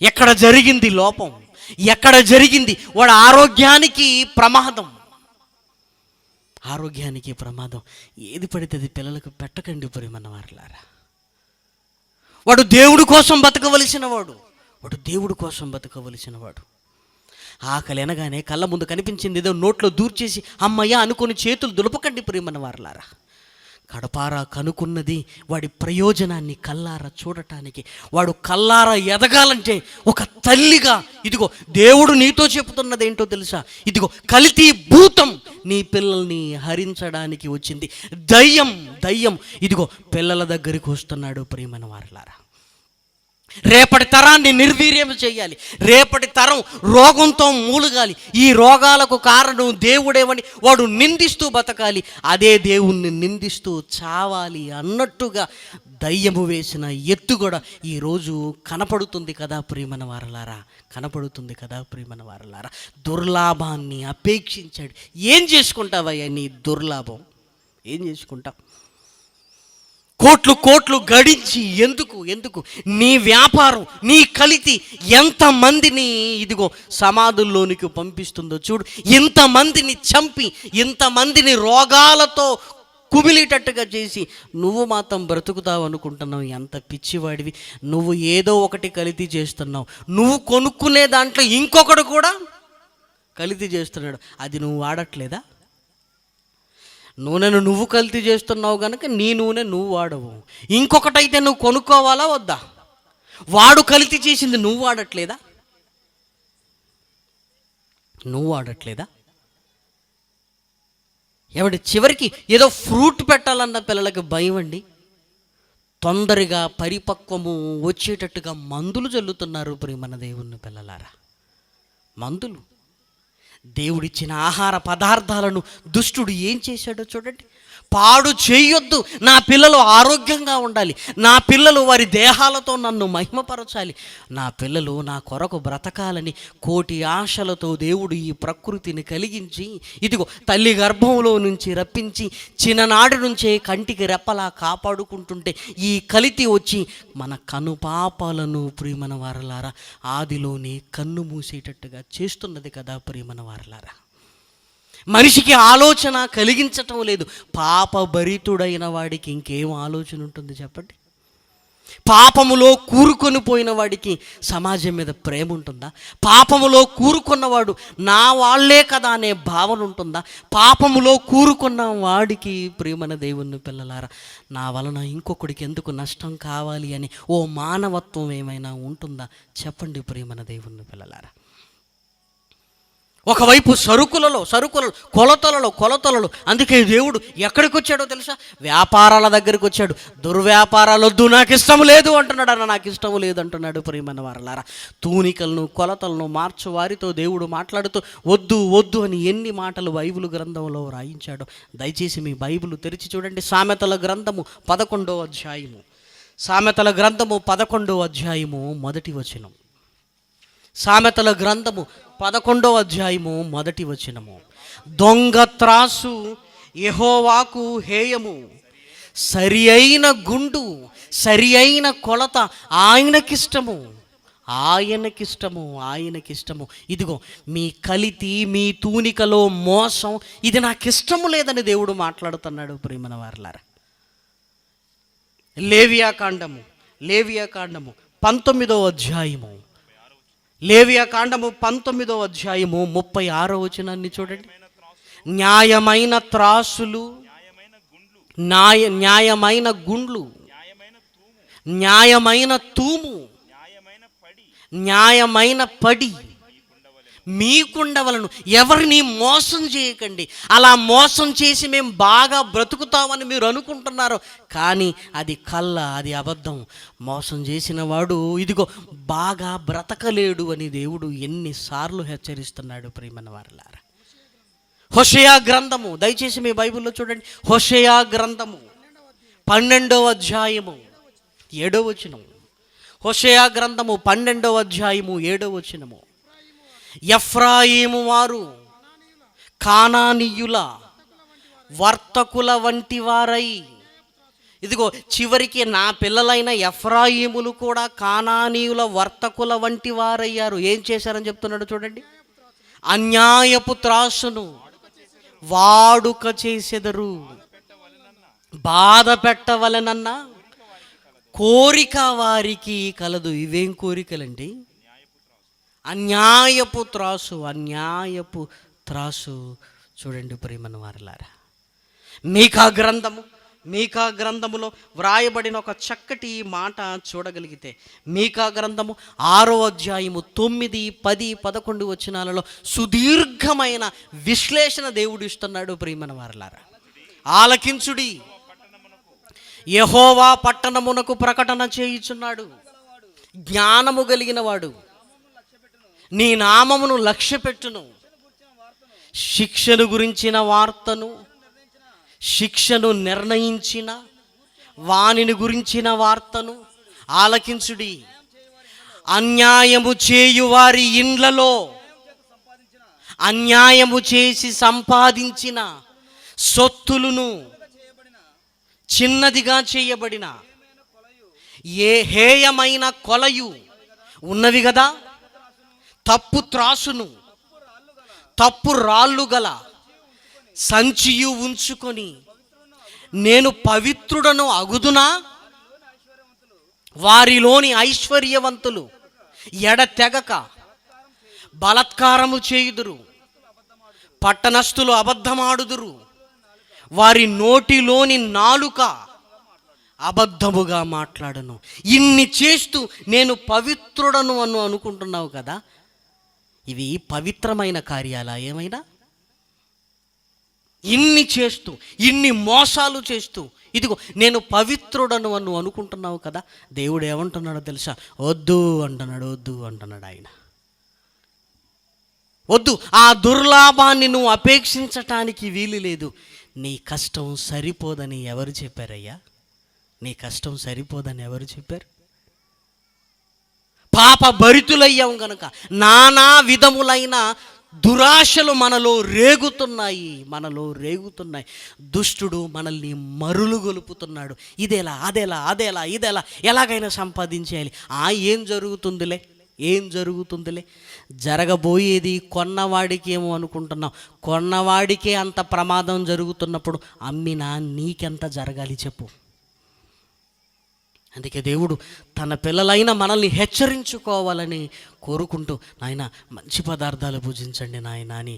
Speaker 1: ఎక్కడ జరిగింది లోపం? ఎక్కడ జరిగింది? వాడి ఆరోగ్యానికి ప్రమాదం. ఏది పడితే అది పిల్లలకు పెట్టకండి ప్రియమైన వారలారా. వాడు దేవుడి కోసం బతకవలసిన వాడు. ఆకలి అనగానే కళ్ళ ముందు కనిపించింది ఏదో నోట్లో దూర్చేసి అమ్మయ్య అనుకుని చేతులు దులపకండి ప్రియమైన వారలారా. కడపారా కనుకున్నది వాడి ప్రయోజనాన్ని కల్లారా చూడటానికి. వాడు కల్లారా ఎదగాలంటే ఒక తల్లిగా ఇదిగో దేవుడు నీతో చెప్తున్నది ఏంటో తెలుసా? ఇదిగో కల్తీ భూతం నీ పిల్లల్ని హరించడానికి వచ్చింది. దయ్యం ఇదిగో పిల్లల దగ్గరికి వస్తున్నాడు ప్రియమైన వారలారా. రేపటి తరాన్ని నిర్వీర్యం చేయాలి. రేపటి తరం రోగంతో మూలుగాలి. ఈ రోగాలకు కారణం దేవుడేమని వాడు నిందిస్తూ బతకాలి. అదే దేవుణ్ణి నిందిస్తూ చావాలి అన్నట్టుగా దయ్యము వేసిన ఎత్తుగడ ఈరోజు కనపడుతుంది కదా ప్రియమైన వారలారా. దుర్లాభాన్ని అపేక్షించాడు. ఏం చేసుకుంటావయ్యా నీ దుర్లాభం? ఏం చేసుకుంటావు? కోట్లు గడించి ఎందుకు? నీ వ్యాపారం, నీ కలితి ఎంతమందిని ఇదిగో సమాధుల్లోనికి పంపిస్తుందో చూడు. ఇంతమందిని చంపి, ఇంతమందిని రోగాలతో కుమిలేటట్టుగా చేసి నువ్వు మాత్రం బ్రతుకుతావు అనుకుంటున్నావు. ఎంత పిచ్చివాడివి నువ్వు. ఏదో ఒకటి కలితి చేస్తున్నావు. నువ్వు కొనుక్కునే దాంట్లో ఇంకొకడు కూడా కలితి చేస్తున్నాడు. అది నువ్వు వాడట్లేదా? నూనెను నువ్వు కల్తీ చేస్తున్నావు కనుక నీ నూనె నువ్వు వాడవు. ఇంకొకటైతే నువ్వు కొనుక్కోవాలా వద్దా? వాడు కల్తీ చేసింది నువ్వు వాడట్లేదా? ఏమంటే చివరికి ఏదో ఫ్రూట్ పెట్టాలన్న పిల్లలకి భయం అండి. తొందరగా పరిపక్వము వచ్చేటట్టుగా మందులు జల్లుతున్నారు ప్రియమైన దేవుని పిల్లలారా. మందులు. దేవుడిచ్చిన ఆహార పదార్థాలను దుష్టుడు ఏం చేశాడో చూడండి. పాడు చేయొద్దు, నా పిల్లలు ఆరోగ్యంగా ఉండాలి, నా పిల్లలు వారి దేహాలతో నన్ను మహిమపరచాలి, నా పిల్లలు నా కొరకు బ్రతకాలని కోటి ఆశలతో దేవుడు ఈ ప్రకృతిని కలిగించి ఇదిగో తల్లి గర్భంలో నుంచి రప్పించి చిన్ననాటి నుంచే కంటికి రెప్పలా కాపాడుకుంటుంటే ఈ కలితి వచ్చి మన కనుపాపాలను ప్రియమైన వారలారా ఆదిలోనే కన్ను మూసేటట్టుగా చేస్తున్నది కదా ప్రియమైన వారలారా. మనిషికి ఆలోచన కలిగించటం లేదు. పాపభరితుడైన వాడికి ఇంకేం ఆలోచన ఉంటుంది చెప్పండి? పాపములో కూరుకొని పోయిన వాడికి సమాజం మీద ప్రేమ ఉంటుందా? పాపములో కూరుకున్నవాడు నా వాళ్ళే కదా అనే భావన ఉంటుందా? పాపములో కూరుకున్న వాడికి ప్రియమైన దేవుని పిల్లలారా నా వలన ఇంకొకడికి ఎందుకు నష్టం కావాలి అని ఓ మానవత్వం ఏమైనా ఉంటుందా చెప్పండి ప్రియమైన దేవుని పిల్లలారా. ఒకవైపు సరుకులలో కొలతలలో. అందుకే దేవుడు ఎక్కడికి వచ్చాడో తెలుసా? వ్యాపారాల దగ్గరికి వచ్చాడు. దుర్వ్యాపారాలు వద్దు, నాకు ఇష్టం లేదు అంటున్నాడు. అన్న నాకు ఇష్టం లేదు అంటున్నాడు. ప్రియమైన వారలారా, తూనికలను కొలతలను మార్చు వారితో దేవుడు మాట్లాడుతూ వద్దు అని ఎన్ని మాటలు బైబిల్ గ్రంథంలో రాయించాడో దయచేసి మీ బైబిల్ తెరిచి చూడండి. సామెతల గ్రంథము 11వ అధ్యాయము, సామెతల గ్రంథము 11వ అధ్యాయము మొదటి వచనం. సామెతల గ్రంథము 11వ అధ్యాయము మొదటి వచనము. దొంగ త్రాసు యెహోవాకు హేయము, సరి అయిన గుండు, సరి అయిన కొలత ఆయనకిష్టము. ఇదిగో మీ కలితి, మీ తూనికలో మోసం, ఇది నాకు ఇష్టము లేదని దేవుడు మాట్లాడుతున్నాడు. ప్రియమైన వారలారా, లేవియాకాండము 19వ అధ్యాయము, లేవియాకాండము 19వ అధ్యాయము 36వ వచనాన్ని చూడండి. న్యాయమైన త్రాసులు, న్యాయమైన గుండ్లు, న్యాయమైన తూము, న్యాయమైన పడి మీకుండవలను. ఎవరిని మోసం చేయకండి. అలా మోసం చేసి మేము బాగా బ్రతుకుతామని మీరు అనుకుంటున్నారు, కానీ అది కళ్ళ, అది అబద్ధం. మోసం చేసిన వాడు ఇదిగో బాగా బ్రతకలేడు అని దేవుడు ఎన్నిసార్లు హెచ్చరిస్తున్నాడు. ప్రియమైన వారలారా, హోషేయ గ్రంథము దయచేసి మీ బైబిల్లో చూడండి. హోషేయ గ్రంథము 12వ అధ్యాయము 7వ వచనం. హోషేయ గ్రంథము 12వ అధ్యాయము 7వ వచనము. ఎఫ్రాయిము వారు కానానీయుల వర్తకుల వంటి వారై, ఇదిగో చివరికి నా పిల్లలైన ఎఫ్రాయిములు కూడా కానానీయుల వర్తకుల వంటి వారయ్యారు. ఏం చేశారని చెప్తున్నాడు చూడండి. అన్యాయపు త్రాసును వాడుక చేసెదరు, బాధ పెట్టవలెనన్న కోరిక వారికి కలదు. ఇవేం కోరికలండి? అన్యాయపు త్రాసు. చూడండి ప్రియమైన వారలారా, మీకా గ్రంథములో వ్రాయబడిన ఒక చక్కటి మాట చూడగలిగితే, మీకా గ్రంథము 6వ అధ్యాయము 9, 10, 11 వచనాలలో సుదీర్ఘమైన విశ్లేషణ దేవుడు ఇస్తున్నాడు. ప్రియమైన వారలారా, ఆలకించుడి, యెహోవా పట్టణమునకు ప్రకటన చేయుచున్నాడు. జ్ఞానము కలిగిన వాడు నీ నామమును లక్ష్యపెట్టును. శిక్షను గురించిన వార్తను, శిక్షను నిర్ణయించిన వానిని గురించిన వార్తను ఆలకించుడి. అన్యాయము చేయువారి ఇండ్లలో అన్యాయము చేసి సంపాదించిన సొత్తులను చిన్నదిగా చేయబడిన ఏ హేయమైన కొలయు ఉన్నవి కదా, తప్పు త్రాసును, తప్పు రాళ్ళు గల సంచియు ఉంచుకొని నేను పవిత్రుడను అగుదునా? వారిలోని ఐశ్వర్యవంతులు ఎడతెగక బలాత్కారము చేయుదురు, పట్టణస్థులు అబద్ధమాడుదురు, వారి నోటిలోని నాలుక అబద్ధముగా మాట్లాడను. ఇన్ని చేస్తూ నేను పవిత్రుడను అనుకుంటున్నావు కదా, ఇవి పవిత్రమైన కార్యాలా ఏమైనా? ఇన్ని చేస్తూ, ఇన్ని మోసాలు చేస్తూ, ఇదిగో నేను పవిత్రుడను అనుకుంటున్నావు కదా, దేవుడు ఏమంటున్నాడో తెలుసా? వద్దు అంటున్నాడు ఆయన. వద్దు, ఆ దుర్లాభాన్ని నువ్వు అపేక్షించటానికి వీలు లేదు. నీ కష్టం సరిపోదని ఎవరు చెప్పారయ్యా? నీ కష్టం సరిపోదని ఎవరు చెప్పారు? పాప భరితులయ్యాం గనుక నానా విధములైన దురాశలు మనలో రేగుతున్నాయి. దుష్టుడు మనల్ని మరులు గొలుపుతున్నాడు. ఇదేలా అదేలా ఇదేలా, ఎలాగైనా సంపాదించేయాలి. ఏం జరుగుతుందిలే జరగబోయేది కొన్నవాడికి ఏమో అనుకుంటున్నాం. కొన్నవాడికే అంత ప్రమాదం జరుగుతున్నప్పుడు అమ్మినా నీకెంత జరగాలి చెప్పు? అందుకే దేవుడు తన పిల్లలైన మనల్ని హెచ్చరించుకోవాలని కోరుకుంటూ, నాయన మంచి పదార్థాలు భుజించండి నాయన అని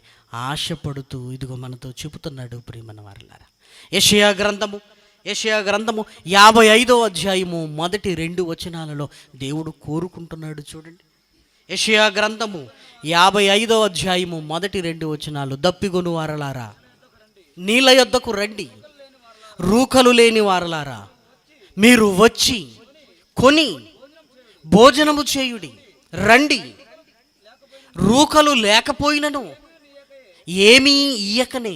Speaker 1: ఆశపడుతూ ఇదిగో మనతో చెబుతున్నాడు. ప్రియమైన వారలారా, యెషయా గ్రంథము 55వ అధ్యాయము మొదటి 2 వచనాలలో దేవుడు కోరుకుంటున్నాడు. చూడండి, యెషయా గ్రంథము 55వ అధ్యాయము మొదటి 2 వచనాలు. దప్పిగొను వారలారా నీళ్ళ యొద్దకు రండి, రూకలు లేని వారలారా మీరు వచ్చి కొని భోజనము చేయుడి. రండి, రూకలు లేకపోయినను ఏమీ ఇయ్యకనే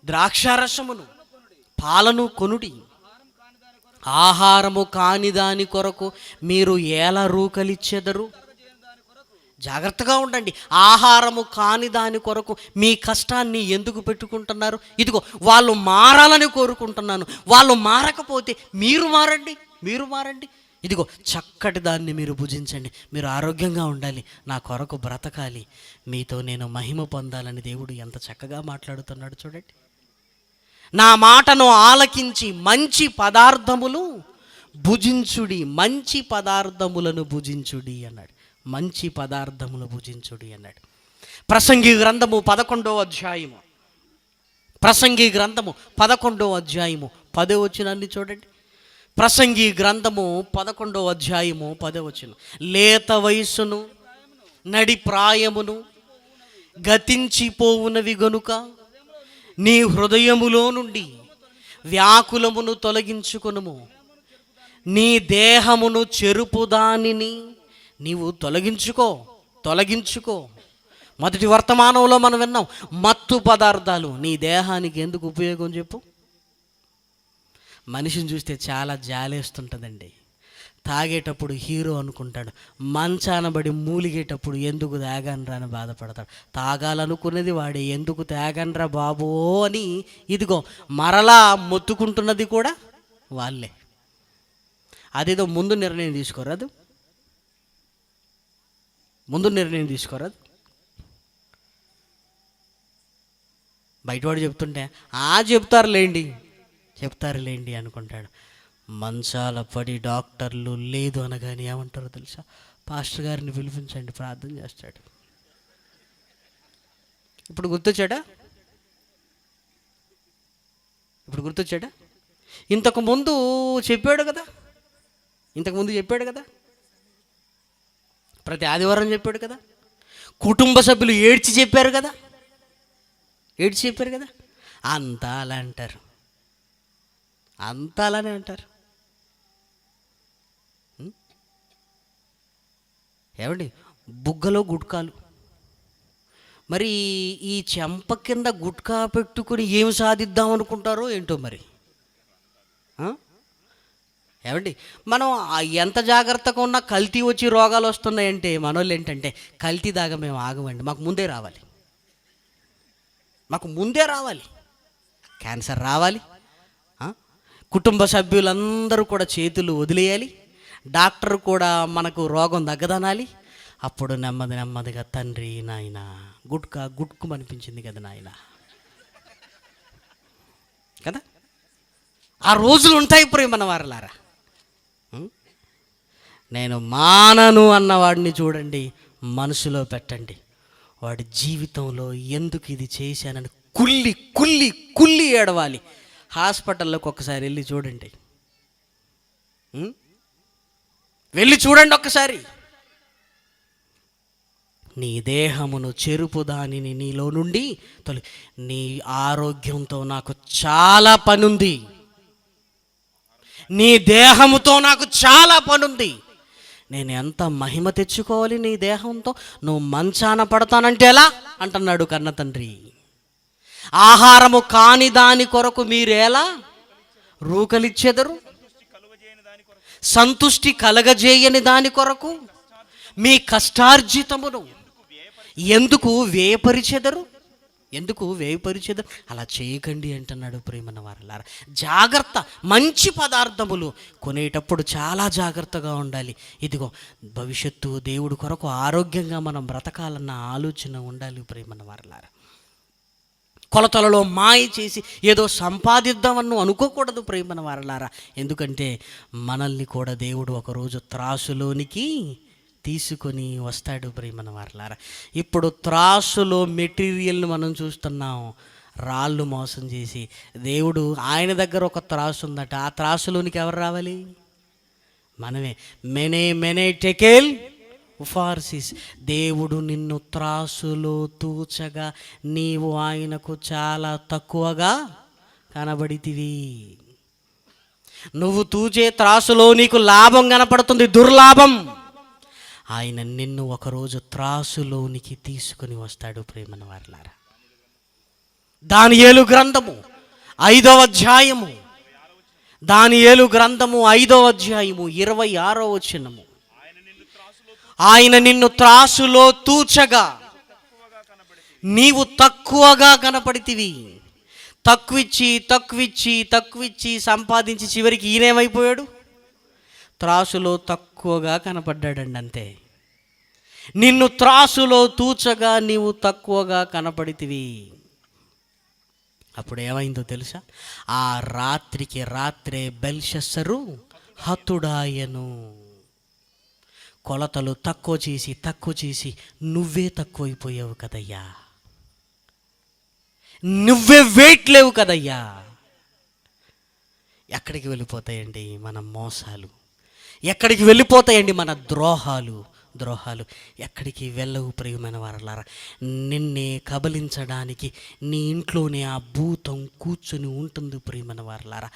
Speaker 1: ద్రాక్షారసమును పాలను కొనుడి. ఆహారము కాని దాని కొరకు మీరు ఎలా రూకలిచ్చెదరు? జాగ్రత్తగా ఉండండి. ఆహారము కాని దాని కొరకు మీ కష్టాన్ని ఎందుకు పెట్టుకుంటున్నారు? ఇదిగో వాళ్ళు మారాలని కోరుకుంటున్నాను, వాళ్ళు మారకపోతే మీరు మారండి. ఇదిగో చక్కటి దాన్ని మీరు భుజించండి, మీరు ఆరోగ్యంగా ఉండాలి, నా కొరకు బ్రతకాలి, మీతో నేను మహిమ పొందాలని దేవుడు ఎంత చక్కగా మాట్లాడుతున్నాడు చూడండి. నా మాటను ఆలకించి మంచి పదార్థములు భుజించుడి, మంచి పదార్థములను భుజించుడి అన్నాడు. మంచి పదార్థములు భుజించుడి అన్నాడు. ప్రసంగి గ్రంథము 11వ అధ్యాయము, ప్రసంగి గ్రంథము 11వ అధ్యాయము 10వ వచనాన్ని చూడండి. ప్రసంగి గ్రంథము 11వ అధ్యాయము 10వ వచనం. లేత వయస్సును నడి ప్రాయమును గతించిపోవునవి గనుక నీ హృదయములో నుండి వ్యాకులమును తొలగించుకొనుము. నీ దేహమును చెరుపు దానిని నీవు తొలగించుకో. మొదటి వర్తమానంలో మనం విన్నాం, మత్తు పదార్థాలు నీ దేహానికి ఎందుకు ఉపయోగం చెప్పు? మనిషిని చూస్తే చాలా జాలేస్తుంటుందండి. తాగేటప్పుడు హీరో అనుకుంటాడు, మంచానబడి మూలిగేటప్పుడు ఎందుకు తాగనరా అని బాధపడతాడు. తాగాలనుకున్నది వాడే, ఎందుకు తాగనరా బాబో అని ఇదిగో మరలా మొత్తుకుంటున్నది కూడా వాళ్ళే. అదేదో ముందు నిర్ణయం తీసుకోరాదు, బయటవాడు చెప్తుంటే చెప్తారులేండి అనుకుంటాడు. మంచాల పడి డాక్టర్లు లేదు అనగానే ఏమంటారో తెలుసా? పాస్టర్ గారిని పిలిపించండి, ప్రార్థన చేస్తాడు. ఇప్పుడు గుర్తొచ్చాడా? ఇంతకుముందు చెప్పాడు కదా, ప్రతి ఆదివారం చెప్పాడు కదా. కుటుంబ సభ్యులు ఏడ్చి చెప్పారు కదా. అంతా అలానే అంటారు. ఏమండి, బుగ్గలో గుట్కాలు, మరి ఈ చెంప కింద గుట్కా పెట్టుకుని ఏమి సాధిద్దాం అనుకుంటారో ఏంటో మరి. ఏమండి, మనం ఎంత జాగ్రత్తగా ఉన్నా కల్తీ వచ్చి రోగాలు వస్తున్నాయంటే మనోళ్ళు ఏంటంటే కల్తీ దాకా మేము ఆగమండి, మాకు ముందే రావాలి, క్యాన్సర్ రావాలి, కుటుంబ సభ్యులందరూ కూడా చేతులు వదిలేయాలి, డాక్టర్ కూడా మనకు రోగం తగ్గదనాలి. అప్పుడు నెమ్మదిగా తండ్రి నాయన గుట్కు అనిపించింది కదా నాయన కదా. ఆ రోజులు ఉంటాయి ప్రేమన వారలారా. నేను మానను అన్నవాడిని చూడండి, మనసులో పెట్టండి, వాడి జీవితంలో ఎందుకు ఇది చేశానని కుల్లి ఏడవాలి. హాస్పిటల్లోకి ఒకసారి వెళ్ళి చూడండి ఒక్కసారి. నీ దేహమును చెరుపు దానిని నీలో నుండి నీ ఆరోగ్యంతో నాకు చాలా పనుంది, నీ దేహముతో నాకు చాలా పనుంది. నేను ఎంత మహిమ తెచ్చుకోవాలి నీ దేహంతో? నువ్వు మంచాన పడతానంటే ఎలా అంటున్నాడు కన్న తండ్రి. ఆహారము కాని దాని కొరకు మీరేలా రూకలిచ్చెదరు? సంతుష్టి కలగజేయని దాని కొరకు మీ కష్టార్జితమును ఎందుకు వ్యయపరిచెదరు? అలా చేయకండి అంటున్నాడు ప్రేమన్న వారలారా. జాగ్రత్త, మంచి పదార్థములు కొనేటప్పుడు చాలా జాగ్రత్తగా ఉండాలి. ఇదిగో భవిష్యత్తు దేవుడి కొరకు ఆరోగ్యంగా మనం బ్రతకాలన్న ఆలోచన ఉండాలి ప్రేమన్న వారలారా. కొలతలలో మాయ చేసి ఏదో సంపాదిద్దామని అనుకోకూడదు ప్రేమన్న వారలారా. ఎందుకంటే మనల్ని కూడా దేవుడు ఒకరోజు త్రాసులోనికి తీసుకొని వస్తాడు ప్రేమన్న వారలారా. ఇప్పుడు త్రాసులో మెటీరియల్ని మనం చూస్తున్నాం, రాళ్ళు మోసం చేసి. దేవుడు ఆయన దగ్గర ఒక త్రాసు ఉందట, ఆ త్రాసులోనికి ఎవరు రావాలి? మనమే. మెనే టెకేల్ ఉఫార్సిస్. దేవుడు నిన్ను త్రాసులో తూచగా నీవు ఆయనకు చాలా తక్కువగా కనబడితివి. నువ్వు తూచే త్రాసులో నీకు లాభం కనపడుతుంది, దుర్లాభం. ఆయన నిన్ను ఒకరోజు త్రాసులోనికి తీసుకుని వస్తాడు. ప్రేమన వారలారా, దానియేలు గ్రంథము 5వ అధ్యాయము, దానియేలు గ్రంథము 5వ అధ్యాయము 26వ వచనము. ఆయన నిన్ను త్రాసులో తూచగా నీవు తక్కువగా కనపడితివి. తక్కువిచ్చి సంపాదించి చివరికి ఈయనేమైపోయాడు? త్రాసులో తక్కువగా కనపడ్డాడండి, అంతే. నిన్ను త్రాసులో తూచగా నీవు తక్కువగా కనపడితివి. అప్పుడు ఏమైందో తెలుసా? ఆ రాత్రికి రాత్రే బెల్షస్సరు హతుడాయను. కొలతలు తక్కువ చేసి నువ్వే తక్కువైపోయావు కదయ్యా, నువ్వే వెయిట్ లేవు కదయ్యా. ఎక్కడికి వెళ్ళిపోతాయండి మన మోసాలు? ఎక్కడికి వెళ్ళిపోతాయండి మన ద్రోహాలు? ఎక్కడికి వెళ్ళవు ప్రియమైన వారలారా. నిన్నే కబలించడానికి నీ ఇంట్లోనే ఆ భూతం కూర్చొని ఉంటుంది ప్రియమైన వారలారా.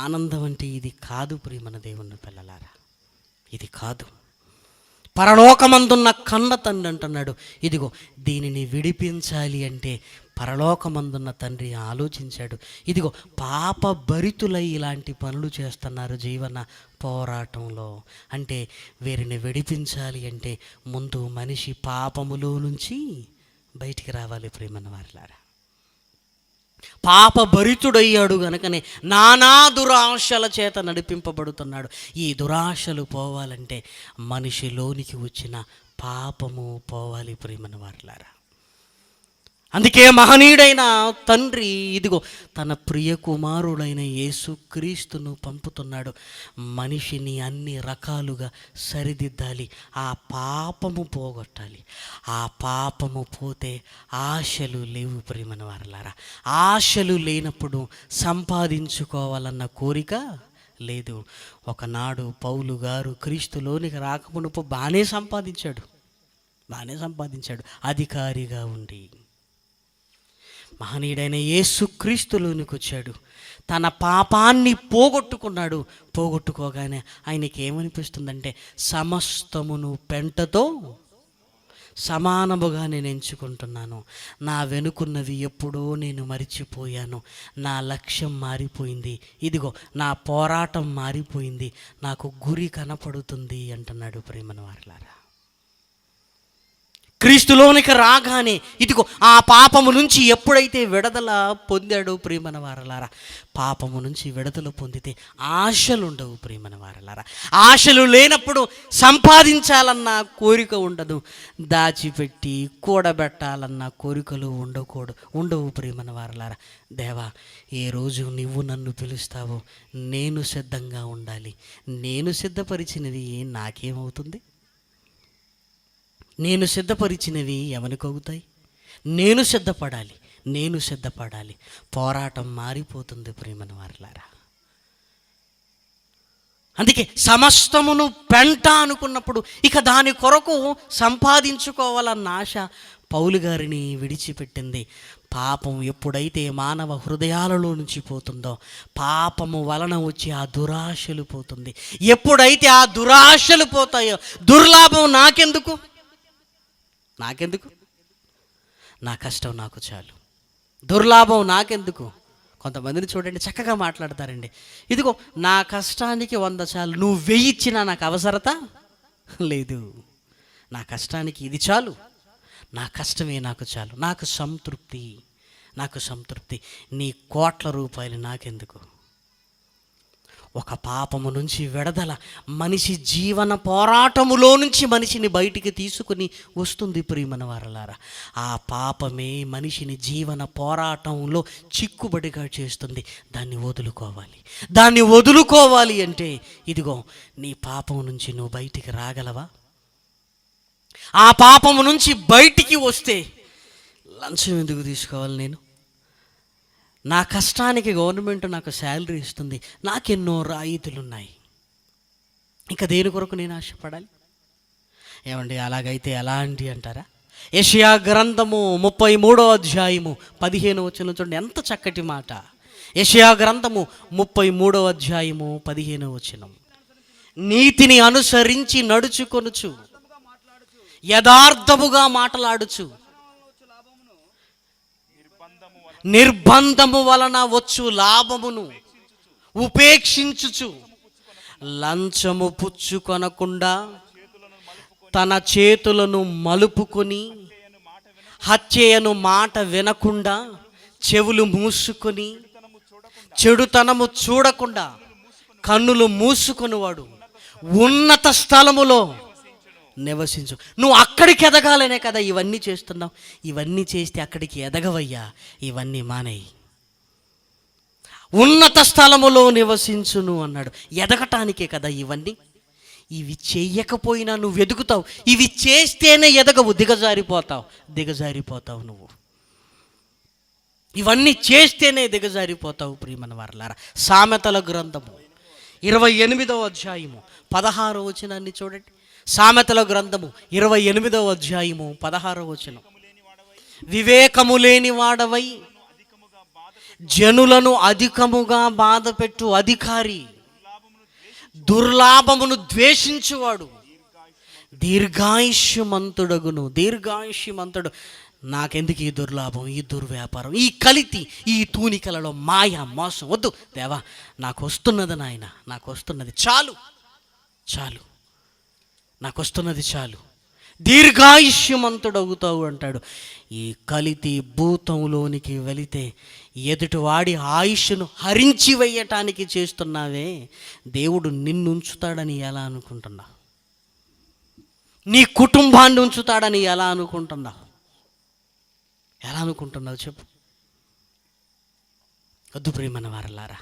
Speaker 1: ఆనందం అంటే ఇది కాదు ప్రియమైన దేవుని పిల్లలారా, ఇది కాదు. పరలోకమందున్న కన్న తండ్రి అంటున్నాడు, ఇదిగో దీనిని విడిపించాలి అంటే పరలోకమందున్న తండ్రి ఆలోచించాడు. ఇదిగో పాప భరితులై ఇలాంటి పనులు చేస్తున్నారు జీవన పోరాటంలో. అంటే వీరిని విడిపించాలి అంటే ముందు మనిషి పాపములో నుంచి బయటికి రావాలి ప్రేమన్న వారిలారా. పాప భరితుడయ్యాడు గనుకనే నానా దురాశల చేత నడిపింపబడుతున్నాడు. ఈ దురాశలు పోవాలంటే మనిషిలోనికి వచ్చిన పాపము పోవాలి ప్రేమన్న వారిలారా. అందుకే మహనీయుడైన తండ్రి ఇదిగో తన ప్రియ కుమారుడైన యేసుక్రీస్తును పంపుతున్నాడు. మనిషిని అన్ని రకాలుగా సరిదిద్దాలి, ఆ పాపము పోగొట్టాలి. ఆ పాపము పోతే ఆశలు లేవు ప్రియమైన వారలారా. ఆశలు లేనప్పుడు సంపాదించుకోవాలన్న కోరిక లేదు. ఒకనాడు పౌలు గారు క్రీస్తులోనికి రాకమునుపు బాగానే సంపాదించాడు, అధికారిగా ఉండి. మహనీయుడైన యేసుక్రీస్తులోనికి వచ్చాడు, తన పాపాన్ని పోగొట్టుకున్నాడు. పోగొట్టుకోగానే ఆయనకి ఏమనిపిస్తుందంటే సమస్తమును పెంటతో సమానముగా నేను ఎంచుకుంటున్నాను. నా వెనుకున్నవి ఎప్పుడో నేను మరిచిపోయాను. నా లక్ష్యం మారిపోయింది, ఇదిగో నా పోరాటం మారిపోయింది, నాకు గురి కనపడుతుంది అంటున్నాడు ప్రేమన వారలారా. క్రీస్తులోనికి రాగానే ఇదిగో ఆ పాపము నుంచి ఎప్పుడైతే విడుదల పొందాడో ప్రియమైన వారలారా, పాపము నుంచి విడుదల పొందితే ఆశలు ఉండవు ప్రియమైన వారలారా. ఆశలు లేనప్పుడు సంపాదించాలన్న కోరిక ఉండదు, దాచిపెట్టి కూడబెట్టాలన్న కోరికలు ఉండవు ప్రియమైన వారలారా. దేవా, ఏ రోజు నువ్వు నన్ను పిలుస్తావో నేను సిద్ధంగా ఉండాలి. నేను సిద్ధపరిచినవి నాకేమవుతుంది? నేను సిద్ధపరిచినవి ఎవరికవుతాయి? నేను సిద్ధపడాలి. పోరాటం మారిపోతుంది ప్రియమైన వారలారా. అందుకే సమస్తమును పెంట అనుకున్నప్పుడు ఇక దాని కొరకు సంపాదించుకోవాలన్న ఆశ పౌలు గారిని విడిచిపెట్టింది. పాపం ఎప్పుడైతే మానవ హృదయాలలో నుంచి పోతుందో, పాపము వలన వచ్చి ఆ దురాశలు పోతుంది. ఎప్పుడైతే ఆ దురాశలు పోతాయో దుర్లాభం నాకెందుకు? నా కష్టం నాకు చాలు, దుర్లాభం నాకెందుకు? కొంతమందిని చూడండి, చక్కగా మాట్లాడతారండి, ఇదిగో నా కష్టానికి 100 చాలు, నువ్వు 1000 ఇచ్చినా నాకు అవసరత లేదు, నా కష్టానికి ఇది చాలు, నా కష్టమే నాకు చాలు, నాకు సంతృప్తి. నీ కోట్ల రూపాయలు నాకెందుకు? ఒక పాపము నుంచి విడుదల మనిషి జీవన పోరాటములో నుంచి మనిషిని బయటికి తీసుకుని వస్తుంది ప్రియమైన వారలారా. ఆ పాపమే మనిషిని జీవన పోరాటంలో చిక్కుబడిగా చేస్తుంది. దాన్ని వదులుకోవాలి అంటే ఇదిగో నీ పాపం నుంచి నువ్వు బయటికి రాగలవా? ఆ పాపము నుంచి బయటికి వస్తే లంచం ఎందుకు తీసుకోవాలి? నేను నా కష్టానికి గవర్నమెంట్ నాకు శాలరీ ఇస్తుంది, నాకెన్నో రాయితీలు ఉన్నాయి, ఇంకా దేని కొరకు నేను ఆశపడాలి? ఏమండి అలాగైతే ఎలా అండి అంటారా? యెషయా గ్రంథము 33వ అధ్యాయము 15వ వచనం చూడండి, ఎంత చక్కటి మాట. యెషయా గ్రంథము 33వ అధ్యాయము 15వ వచనం. నీతిని అనుసరించి నడుచుకొనుచు, యథార్థముగా మాట్లాడుచు, నిర్బంధము వలన వచ్చు లాభమును ఉపేక్షించుచు, లంచము పుచ్చుకొనకుండా తన చేతులను మలుపుకొని, హత్యయను మాట వినకుండా చెవులు మూసుకొని, చెడుతనము చూడకుండా కన్నులు మూసుకొనివాడు ఉన్నత స్థలములో నివసించు. నువ్వు అక్కడికి ఎదగాలనే కదా ఇవన్నీ చేస్తున్నావు. ఇవన్నీ చేస్తే అక్కడికి ఎదగవయ్యా, ఇవన్నీ మానేయి. ఉన్నత స్థలములో నివసించును అన్నాడు. ఎదగటానికే కదా ఇవన్నీ. ఇవి చెయ్యకపోయినా నువ్వు ఎదుగుతావు. ఇవి చేస్తేనే ఎదగవు, దిగజారిపోతావు నువ్వు. ఇవన్నీ చేస్తేనే దిగజారిపోతావు ప్రియమైన వారలారా. సామెతల గ్రంథము 28వ అధ్యాయము 16వ వచనాన్ని చూడండి. సామెతల గ్రంథము 28వ అధ్యాయము 16వ వచనం. వివేకము లేని వాడవై జనులను అధికముగా బాధపెట్టు అధికారి, దుర్లాభమును ద్వేషించువాడు దీర్ఘాయుష్యమంతుడగును. దీర్ఘాయుష్యమంతుడు. నాకెందుకు ఈ దుర్లాభం, ఈ దుర్వ్యాపారం, ఈ కలితి, ఈ తూనికలలో మాయ, మోసం వద్దు దేవా. నాకు వస్తున్నది నాయన, నాకు వస్తున్నది చాలు, నాకు వస్తున్నది చాలు. దీర్ఘాయుష్యమంతుడవుతావు అంటాడు. ఈ కలితి భూతంలోనికి వెళితే ఎదుటివాడి ఆయుష్ను హరించి వేయటానికి చేస్తున్నావే, దేవుడు నిన్ను ఉంచుతాడని ఎలా అనుకుంటున్నావు? నీ కుటుంబాన్ని ఉంచుతాడని ఎలా అనుకుంటున్నావు? చెప్పు. వద్దు ప్రియమైన వారలారా.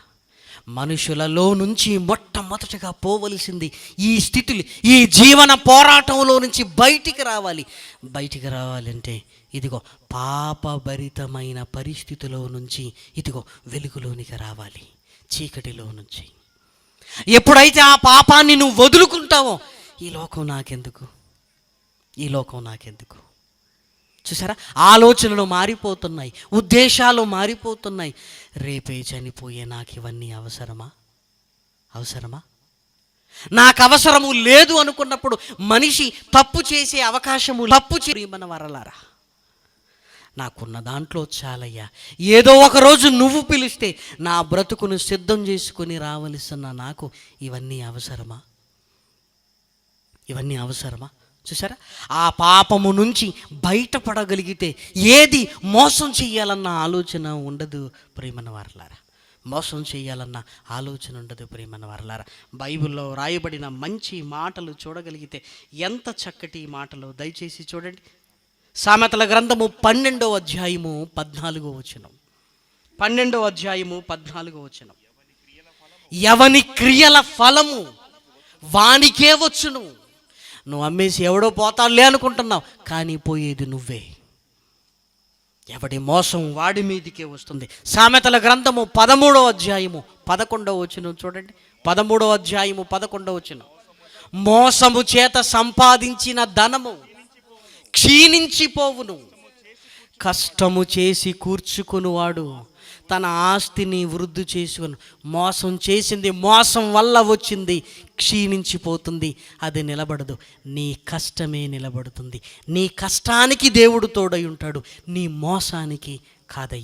Speaker 1: మనుషులలో నుంచి మొట్టమొదటిగా పోవలసింది ఈ స్థితులు, ఈ జీవన పోరాటంలో నుంచి బయటికి రావాలంటే ఇదిగో పాపభరితమైన పరిస్థితిలో నుంచి ఇదిగో వెలుగులోనికి రావాలి, చీకటిలో నుంచి. ఎప్పుడైతే ఆ పాపాన్ని నువ్వు వదులుకుంటావో, ఈ లోకం నాకెందుకు చూసారా? ఆలోచనలు మారిపోతున్నాయి, ఉద్దేశాలు మారిపోతున్నాయి. రేపే చనిపోయే నాకు ఇవన్నీ అవసరమా? నాకు అవసరము లేదు అనుకున్నప్పుడు మనిషి తప్పు చేసే అవకాశము మన వరలారా. నాకున్న దాంట్లో చాలయ్యా, ఏదో ఒక రోజు నువ్వు పిలిస్తే నా బ్రతుకును సిద్ధం చేసుకుని రావలసిన నాకు ఇవన్నీ అవసరమా? చూసారా? ఆ పాపము నుంచి బయటపడగలిగితే ఏది మోసం చెయ్యాలన్న ఆలోచన ఉండదు ప్రియమైన వారలారా. బైబిల్లో రాయబడిన మంచి మాటలు చూడగలిగితే ఎంత చక్కటి మాటలు, దయచేసి చూడండి. సామెతల గ్రంథము 12వ అధ్యాయము 14వ వచనం. 12వ అధ్యాయము 14వ వచనం. ఎవని క్రియల ఫలము వానికే వచ్చును. నువ్వు అమ్మేసి ఎవడో పోతాడులే అనుకుంటున్నావు, కానీ పోయేది నువ్వే. ఎవడి మోసం వాడి మీదికే వస్తుంది. సామెతల గ్రంథము 13వ అధ్యాయము 11వ వచనం చూడండి. 13వ అధ్యాయము 11వ వచనం. మోసము చేత సంపాదించిన ధనము క్షీణించిపోవును, కష్టము చేసి కూర్చుకునివాడు తన ఆస్తిని వృద్ధి చేసుకుని. మోసం చేసింది, మోసం వల్ల వచ్చింది క్షీణించిపోతుంది, అది నిలబడదు. నీ కష్టమే నిలబడుతుంది. నీ కష్టానికి దేవుడు తోడై ఉంటాడు, నీ మోసానికి కాదు.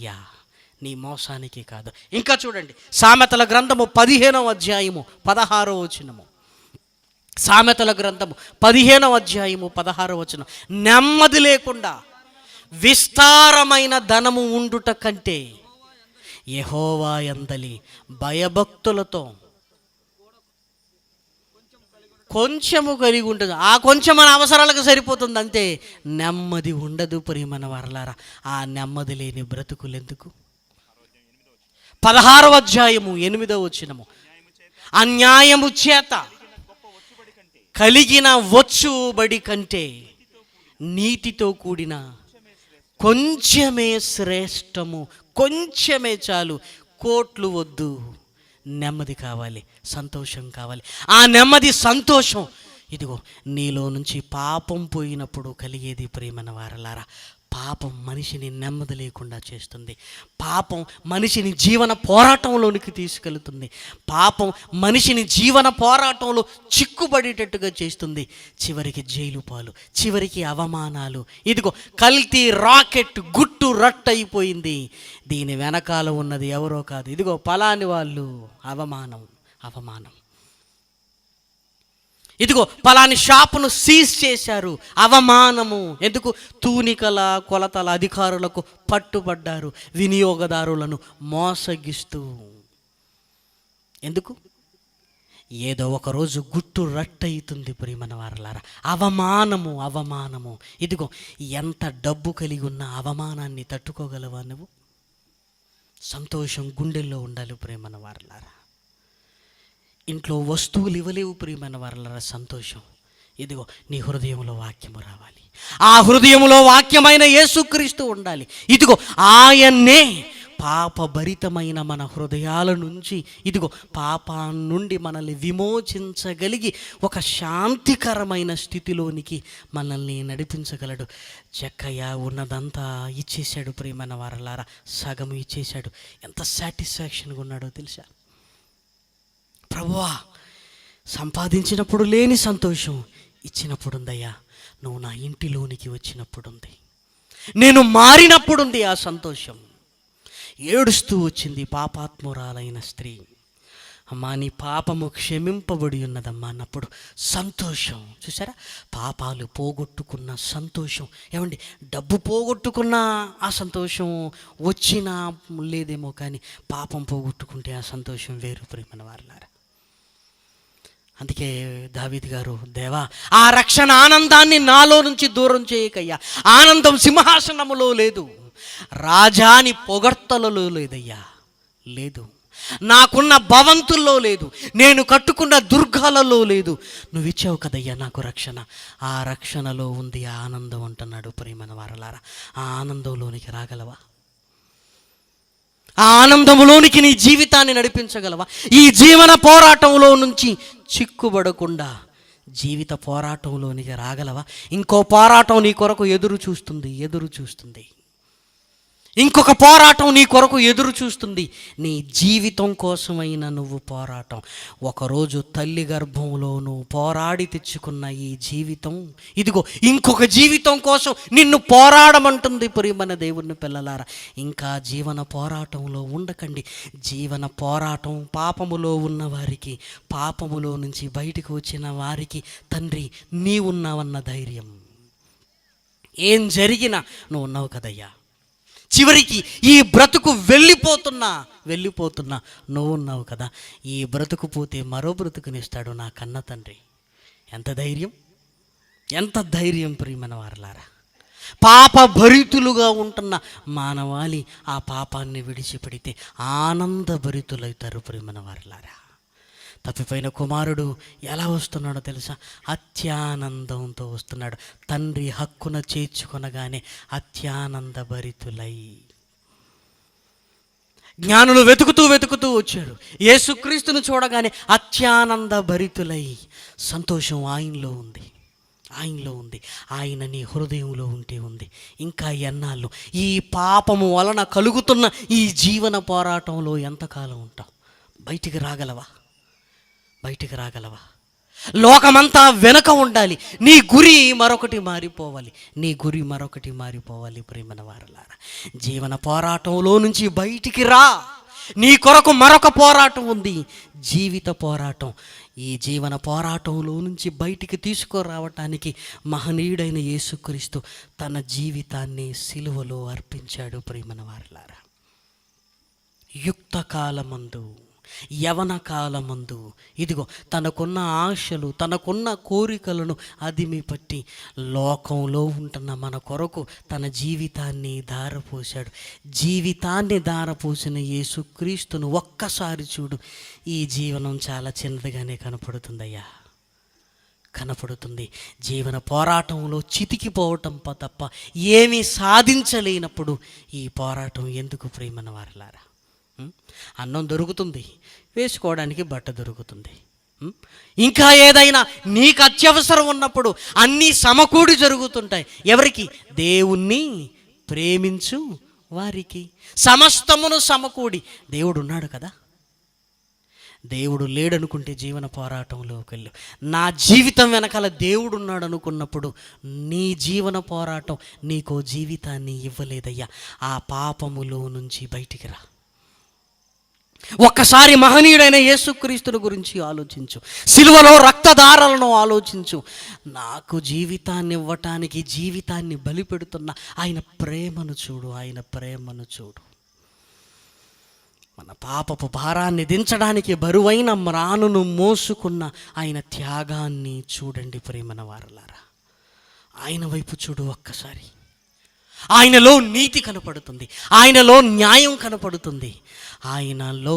Speaker 1: ఇంకా చూడండి, సామెతల గ్రంథము 15వ అధ్యాయము 16వ వచనము. సామెతల గ్రంథము 15వ అధ్యాయము 16వ వచనం. నెమ్మది లేకుండా విస్తారమైన ధనము ఉండుట కంటే యెహోవా యందలి భయభక్తులతో కొంచెము కలిగి ఉంటుంది. ఆ కొంచెం మన అవసరాలకు సరిపోతుంది అంతే. నెమ్మది ఉండదు ప్రియమైన వారలారా. ఆ నెమ్మది లేని బ్రతుకులు ఎందుకు? 16వ అధ్యాయము 8వ వచనము. అన్యాయము చేత కలిగిన వచ్చుబడి కంటే నీతితో కూడిన కొంచెమే శ్రేష్టము. కొంచెమే చాలు. కోట్లు వద్దు, నెమ్మది కావాలి, సంతోషం కావాలి. ఆ నెమ్మది, సంతోషం ఇదిగో నీలో నుంచి పాపం పోయినప్పుడు కలిగేది ప్రియమైన వారలారా, పాపం మనిషిని నెమ్మది లేకుండా చేస్తుంది. పాపం మనిషిని జీవన పోరాటంలోనికి తీసుకెళ్తుంది. పాపం మనిషిని జీవన పోరాటంలో చిక్కుబడేటట్టుగా చేస్తుంది. చివరికి జైలు పాలు, చివరికి అవమానాలు. ఇదిగో కల్తీ రాకెట్ గుట్టు రట్టయిపోయింది. దీని వెనకాల ఉన్నది ఎవరో కాదు, ఇదిగో పలాని వాళ్ళు. అవమానం, అవమానం. ఇదిగో పలాని షాపును సీజ్ చేశారు. అవమానము. ఎందుకు? తూనికల కొలతల అధికారులకు పట్టుబడ్డారు, వినియోగదారులను మోసగిస్తూ. ఎందుకు? ఏదో ఒకరోజు గుట్టు రట్టయితుంది ప్రియమైన వారలారా. అవమానము, అవమానము. ఇదిగో ఎంత డబ్బు కలిగి ఉన్న అవమానాన్ని తట్టుకోగలవా నువ్వు? సంతోషం గుండెల్లో ఉండాలి ప్రియమైన వారలారా. ఇంట్లో వస్తువులు ఇవ్వలేవు ప్రియమైన వారలారా, సంతోషం. ఇదిగో నీ హృదయంలో వాక్యము రావాలి. ఆ హృదయంలో వాక్యమైన యేసుక్రీస్తు ఉండాలి. ఇదిగో ఆయన్నే పాపభరితమైన మన హృదయాల నుంచి, ఇదిగో పాపం నుండి మనల్ని విమోచించగలిగి ఒక శాంతికరమైన స్థితిలోనికి మనల్ని నడిపించగలడు. జక్కయ్య ఉన్నదంతా ఇచ్చేశాడు ప్రియమైన వారలారా, సగం ఇచ్చేశాడు. ఎంత సాటిస్ఫాక్షన్గా ఉన్నాడో తెలుసా? ప్రభువా, సంపాదించినప్పుడు లేని సంతోషం ఇచ్చినప్పుడు ఉందయ్యా. నువ్వు నా ఇంటిలోనికి వచ్చినప్పుడు ఉంది, నేను మారినప్పుడు ఉంది ఆ సంతోషం. ఏడుస్తూ వచ్చింది పాపాత్మురాలైన స్త్రీ. అమ్మా, నీ పాపము క్షమింపబడి ఉన్నదమ్మా అన్నప్పుడు సంతోషం. చూసారా? పాపాలు పోగొట్టుకున్న సంతోషం. ఏమండి, డబ్బు పోగొట్టుకున్న ఆ సంతోషం వచ్చినా లేదేమో, కానీ పాపం పోగొట్టుకుంటే ఆ సంతోషం వేరు ప్రియమైన వారలారా. అందుకే దావీదు గారు, దేవా ఆ రక్షణ ఆనందాన్ని నాలో నుంచి దూరం చేయకయ్యా. ఆనందం సింహాసనములో లేదు, రాజాని పొగడ్తలలో లేదయ్యా, లేదు. నాకున్న భవంతుల్లో లేదు, నేను కట్టుకున్న దుర్గాలలో లేదు. నువ్వు ఇచ్చావు కదయ్యా నాకు రక్షణ. ఆ రక్షణలో ఉంది ఆనందం అంటున్నాడు ప్రియమైన వారలారా. ఆ ఆనందంలోనికి రాగలవా? ఆ ఆనందంలోనికి నీ జీవితాన్ని నడిపించగలవా? ఈ జీవన పోరాటంలో నుంచి చిక్కుబడకుండా జీవిత పోరాటంలోనికి రాగలవా? ఇంకో పోరాటం నీ కొరకు ఎదురు చూస్తుంది. ఇంకొక పోరాటం నీ కొరకు ఎదురు చూస్తుంది. నీ జీవితం కోసమైన నువ్వు పోరాటం. ఒకరోజు తల్లి గర్భంలో నువ్వు పోరాడి తెచ్చుకున్న ఈ జీవితం, ఇదిగో ఇంకొక జీవితం కోసం నిన్ను పోరాడమంటుంది ప్రియమైన దేవుని పిల్లలారా. ఇంకా జీవన పోరాటంలో ఉండకండి. జీవన పోరాటం పాపములో ఉన్న వారికి, పాపములో నుంచి బయటకు వచ్చిన వారికి తండ్రి నీవున్నావన్న ధైర్యం. ఏం జరిగినా నువ్వు ఉన్నావు కదయ్యా. చివరికి ఈ బ్రతుకు వెళ్ళిపోతున్నా నువ్వు ఉన్నావు కదా. ఈ బ్రతుకు పోతే మరో బ్రతుకునిస్తాడు నా కన్న తండ్రి. ఎంత ధైర్యం ప్రియమైన వారలారా. పాప భరితులుగా ఉంటున్న మానవాళి ఆ పాపాన్ని విడిచిపెడితే ఆనందభరితులవుతారు ప్రియమైన వారలారా. తప్పిపోయిన కుమారుడు ఎలా వస్తున్నాడో తెలుసా? అత్యానందంతో వస్తున్నాడు. తండ్రి హక్కున చేర్చుకొనగానే అత్యానంద భరితులై. జ్ఞానులు వెతుకుతూ వచ్చారు. యేసుక్రీస్తును చూడగానే అత్యానంద భరితులై. సంతోషం ఆయనలో ఉంది. ఆయన నీ హృదయంలో ఉంటే ఉంది. ఇంకా ఎన్నాళ్ళు ఈ పాపము వలన కలుగుతున్న ఈ జీవన పోరాటంలో ఎంతకాలం ఉంటావు? బయటికి రాగలవా? లోకమంతా వెనక ఉండాలి. నీ గురి మరొకటి మారిపోవాలి ప్రియమైన వారలారా. జీవన పోరాటంలో నుంచి బయటికి రా. నీ కొరకు మరొక పోరాటం ఉంది, జీవిత పోరాటం. ఈ జీవన పోరాటంలో నుంచి బయటికి తీసుకురావటానికి మహనీయుడైన యేసుక్రీస్తు తన జీవితాన్ని సిలువలో అర్పించాడు ప్రియమైన వారలారా. యుక్త కాలమందు, యవన కాలమందు, ఇదిగో తనకున్న ఆశలు, తనకున్న కోరికలను అదిమి పట్టి లోకంలో ఉంటున్న మన కొరకు తన జీవితాన్ని ధారపోశాడు. జీవితాన్ని ధారపోసిన యేసుక్రీస్తును ఒక్కసారి చూడు. ఈ జీవనం చాలా చిన్నదిగానే కనపడుతుందయ్యా, కనపడుతుంది. జీవన పోరాటంలో చితికిపోవటం తప్ప ఏమీ సాధించలేనప్పుడు ఈ పోరాటం ఎందుకు ప్రియమైన వారలారా? అన్నం దొరుకుతుంది, వేసుకోవడానికి బట్ట దొరుకుతుంది, ఉం? ఇంకా ఏదైనా నీకు అత్యవసరం ఉన్నప్పుడు అన్నీ సమకూడి జరుగుతుంటాయి. ఎవరికి? దేవుణ్ణి ప్రేమించు వారికి. సమస్తమును సమకూడి దేవుడు ఉన్నాడు కదా. దేవుడు లేడనుకుంటే జీవన పోరాటంలోకి వెళ్ళు. నా జీవితం వెనకాల దేవుడు ఉన్నాడు అనుకున్నప్పుడు నీ జీవన పోరాటం నీకో జీవితాన్ని ఇవ్వలేదయ్యా. ఆ పాపములో నుంచి బయటికి రా. ఒక్కసారి మహనీయుడైన యేసుక్రీస్తుని గురించి ఆలోచించు. సిలువలో రక్తధారలను ఆలోచించు. నాకు జీవితాన్ని ఇవ్వటానికి జీవితాన్ని బలిపెడుతున్న ఆయన ప్రేమను చూడు. ఆయన ప్రేమను చూడు. మన పాపపు భారాన్ని దించడానికి బరువైన మ్రానును మోసుకున్న ఆయన త్యాగాన్ని చూడండి ప్రేమన వారలారా. ఆయన వైపు చూడు ఒక్కసారి. ఆయనలో నీతి కనపడుతుంది. ఆయనలో న్యాయం కనపడుతుంది. ఆయనలో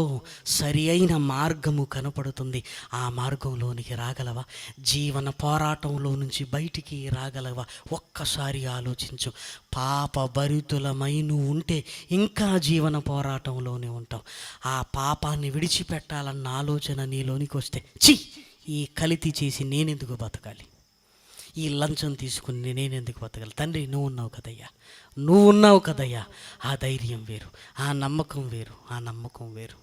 Speaker 1: సరి అయిన మార్గము కనపడుతుంది. ఆ మార్గంలోనికి రాగలవా? జీవన పోరాటంలో నుంచి బయటికి రాగలవా? ఒక్కసారి ఆలోచించు. పాప భరితులమై నువ్వు ఉంటే ఇంకా జీవన పోరాటంలోనే ఉంటావు. ఆ పాపాన్ని విడిచిపెట్టాలన్న ఆలోచన నీలోనికి వస్తే, ఛీ, ఈ కలితి చేసి నేనెందుకు బతకాలి, ఈ లంచం తీసుకుని నేనెందుకు బతకాలి? తండ్రి, నువ్వు ఉన్నావు కదయ్యా, నువ్వు ఉన్నావు కదయ్యా. ఆ ధైర్యం వేరు, ఆ నమ్మకం వేరు, ఆ నమ్మకం వేరు.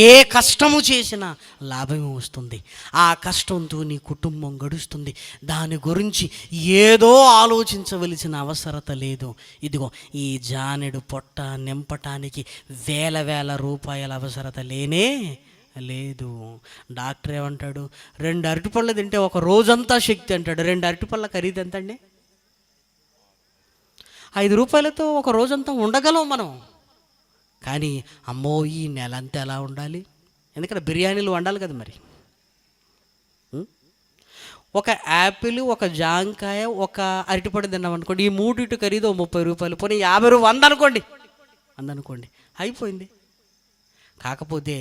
Speaker 1: ఏ కష్టము చేసినా లాభమే వస్తుంది. ఆ కష్టంతో నీ కుటుంబం గడుస్తుంది. దాని గురించి ఏదో ఆలోచించవలసిన అవసరత లేదు. ఇదిగో ఈ జానెడు పొట్ట నింపటానికి వేల రూపాయల అవసరత లేనే లేదు. డాక్టర్ ఏమంటాడు? 2 అరటిపళ్ళు తింటే ఒక రోజంతా శక్తి అంటాడు. 2 అరటిపళ్ళ ఖరీదు ఎంత అండి? 5 రూపాయలతో ఒక రోజంతా ఉండగలం మనం. కానీ అమ్మో, ఈ నెలంతా ఎలా ఉండాలి? ఎందుకంటే బిర్యానీలు వండాలి కదా మరి. ఒక యాపిల్, ఒక జాంకాయ, ఒక అరటిపండు తిన్నాం అనుకోండి, ఈ మూడిటి ఖరీదు 30 రూపాయలు. పోనీ 50 100 అనుకోండి, అందనుకోండి, అయిపోయింది. కాకపోతే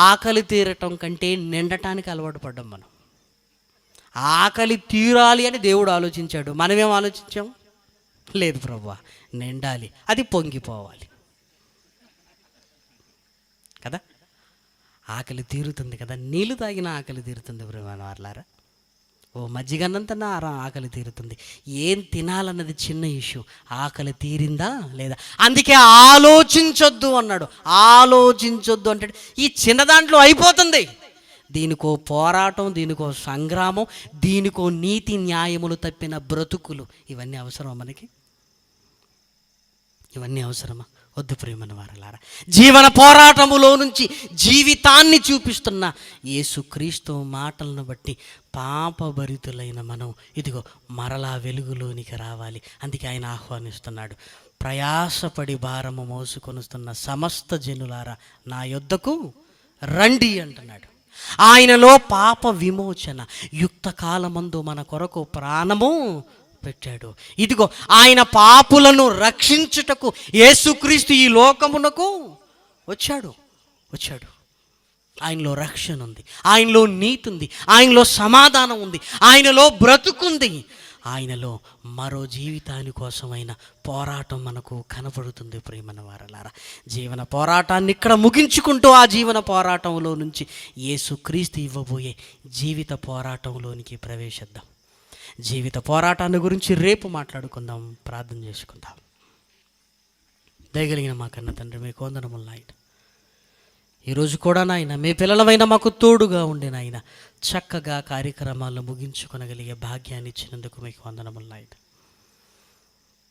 Speaker 1: ఆకలి తీరటం కంటే నిండటానికి అలవాటు పడ్డాం మనం. ఆకలి తీరాలి అని దేవుడు ఆలోచించాడు. మనమేం ఆలోచించాం? లేదు ప్రభువా, నిండాలి, అది పొంగిపోవాలి కదా. ఆకలి తీరుతుంది కదా, నీళ్ళు తాగిన ఆకలి తీరుతుంది ప్రియమైన వారలారా. ఓ మజ్జిగన్నంత ఆకలి తీరుతుంది. ఏం తినాలన్నది చిన్న ఇష్యూ. ఆకలి తీరిందా లేదా? అందుకే ఆలోచించొద్దు అన్నాడు. ఆలోచించొద్దు అంటే ఈ చిన్న దాంట్లో అయిపోతుంది. దీనికో పోరాటం, దీనికో సంగ్రామం, దీనికో నీతి న్యాయములు తప్పిన బ్రతుకులు, ఇవన్నీ అవసరమా మనకి? ఇవన్నీ అవసరమా? వద్దు ప్రియమైన వారలారా. జీవన పోరాటములో నుంచి జీవితాన్ని చూపిస్తున్న యేసుక్రీస్తు మాటలను బట్టి పాపభరితులైన మనం ఇదిగో మరలా వెలుగులోనికి రావాలి. అందుకే ఆయన ఆహ్వానిస్తున్నాడు. ప్రయాసపడి భారము మోసుకొనుస్తున్న సమస్త జనులారా నా యొద్దకు రండి అంటున్నాడు. ఆయనలో పాప విమోచన, యుక్త కాలమందు మన కొరకు ప్రాణము పెట్టాడు. ఇదిగో ఆయన పాపులను రక్షించుటకు యేసుక్రీస్తు ఈ లోకమునకు వచ్చాడు. ఆయనలో రక్షణ ఉంది, ఆయనలో నీతి ఉంది, ఆయనలో సమాధానం ఉంది, ఆయనలో బ్రతుకుంది. ఆయనలో మరో జీవితాని కోసమైన పోరాటం మనకు కనపడుతుంది ప్రియమైన వారలారా. జీవన పోరాటాన్ని ఇక్కడ ముగించుకుంటూ ఆ జీవన పోరాటంలో నుంచి యేసుక్రీస్తు ఇవ్వబోయే జీవిత పోరాటంలోనికి ప్రవేశిద్దాం. జీవిత పోరాటాన్ని గురించి రేపు మాట్లాడుకుందాం. ప్రార్థన చేసుకుందాం. దయగలిగిన మా కన్న తండ్రి, మీకు వందనములు నాయన. ఈరోజు కూడా నాయన మీ పిల్లలమైన మాకు తోడుగా ఉండి నాయన చక్కగా కార్యక్రమాలను ముగించుకొనగలిగే భాగ్యాన్ని ఇచ్చినందుకు మీకు వందనములు నాయన.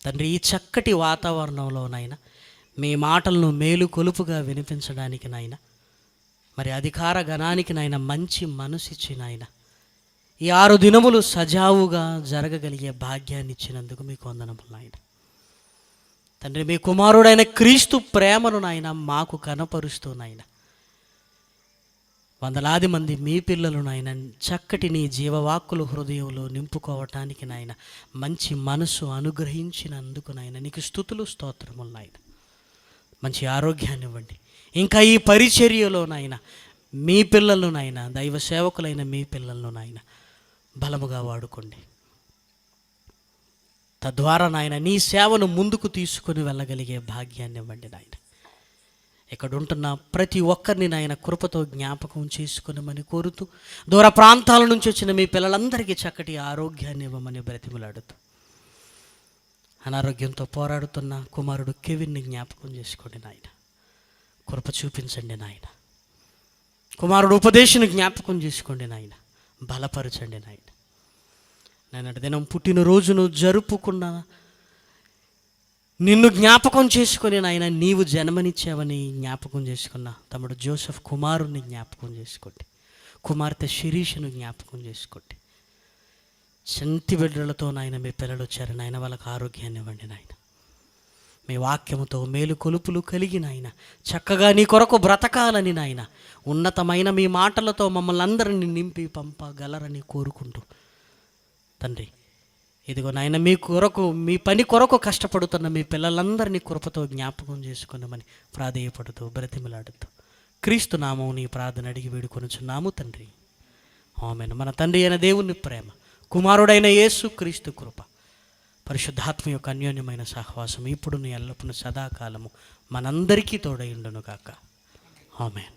Speaker 1: తండ్రి, ఈ చక్కటి వాతావరణంలో నాయన మీ మాటలను మేలు కొలుపుగా వినిపించడానికి నాయన, మరి అధికార గణానికి నాయన మంచి మనసు ఇచ్చి నాయన ఈ 6 దినములు సజావుగా జరగగలిగే భాగ్యాన్ని ఇచ్చినందుకు మీకు వందనములు నాయన. తండ్రి, మీ కుమారుడైన క్రీస్తు ప్రేమను నాయన మాకు కనపరుస్తూ నాయన వందలాది మంది మీ పిల్లలు నాయన చక్కటి నీ జీవవాక్కులు హృదయంలో నింపుకోవటానికి నాయన మంచి మనసు అనుగ్రహించినందుకు నాయన నీకు స్తుతులు స్తోత్రములు నాయన. మంచి ఆరోగ్యాన్ని ఇవ్వండి. ఇంకా ఈ పరిచర్యలో నాయన మీ పిల్లలను నాయన, దైవ సేవకులైన మీ పిల్లలను నాయన బలముగా వాడుకోండి. తద్వారా నాయన నీ సేవను ముందుకు తీసుకుని వెళ్ళగలిగే భాగ్యాన్ని ఇవ్వండి నాయన. ఇక్కడ ఉంటున్న ప్రతి ఒక్కరిని నాయన కృపతో జ్ఞాపకం చేసుకునమని కోరుతూ, దూర ప్రాంతాల నుంచి వచ్చిన మీ పిల్లలందరికీ చక్కటి ఆరోగ్యాన్ని ఇవ్వమని బ్రతిమలాడుతూ, అనారోగ్యంతో పోరాడుతున్న కుమారుడు కెవిన్ని జ్ఞాపకం చేసుకోండి నాయన, కృప చూపించండి నాయన. కుమారుడు ఉపదేశను జ్ఞాపకం చేసుకోండి నాయన, బలపరచండి నాయన. నేనటి దినం పుట్టినరోజును జరుపుకున్న నిన్ను జ్ఞాపకం చేసుకొని నాయన, నీవు జన్మనిచ్చావని జ్ఞాపకం చేసుకున్న తమ్ముడు జోసెఫ్ కుమారుని జ్ఞాపకం చేసుకోండి, కుమార్తె శిరీషను జ్ఞాపకం చేసుకోండి. చంటి బిడ్డలతో నాయన మీ పిల్లలు వచ్చారు నాయన, వాళ్ళకి ఆరోగ్యాన్ని ఇవ్వండి నాయన. మీ వాక్యముతో మేలు కొలుపులు కలిగిన ఆయన చక్కగా నీ కొరకు బ్రతకాలని నాయన, ఉన్నతమైన మీ మాటలతో మమ్మల్ని అందరినీ నింపి పంపగలరని కోరుకుంటూ తండ్రి, ఇదిగో నాయన మీ కొరకు, మీ పని కొరకు కష్టపడుతున్న మీ పిల్లలందరినీ కృపతో జ్ఞాపకం చేసుకున్నామని ప్రాధేయపడుతూ బ్రతిమలాడుతూ క్రీస్తు నామం నీ ప్రార్థన అడిగి వేడుకొనుచున్నాము తండ్రి, ఆమేన్. మన తండ్రి అయిన దేవుని ప్రేమ, కుమారుడైన యేసు క్రీస్తు కృప, పరిశుద్ధాత్మ యొక్క అన్యోన్యమైన సహవాసం ఇప్పుడు ఎల్లప్పుడూ సదాకాలము మనందరికీ తోడై ఉండును గాక. ఆమేన్.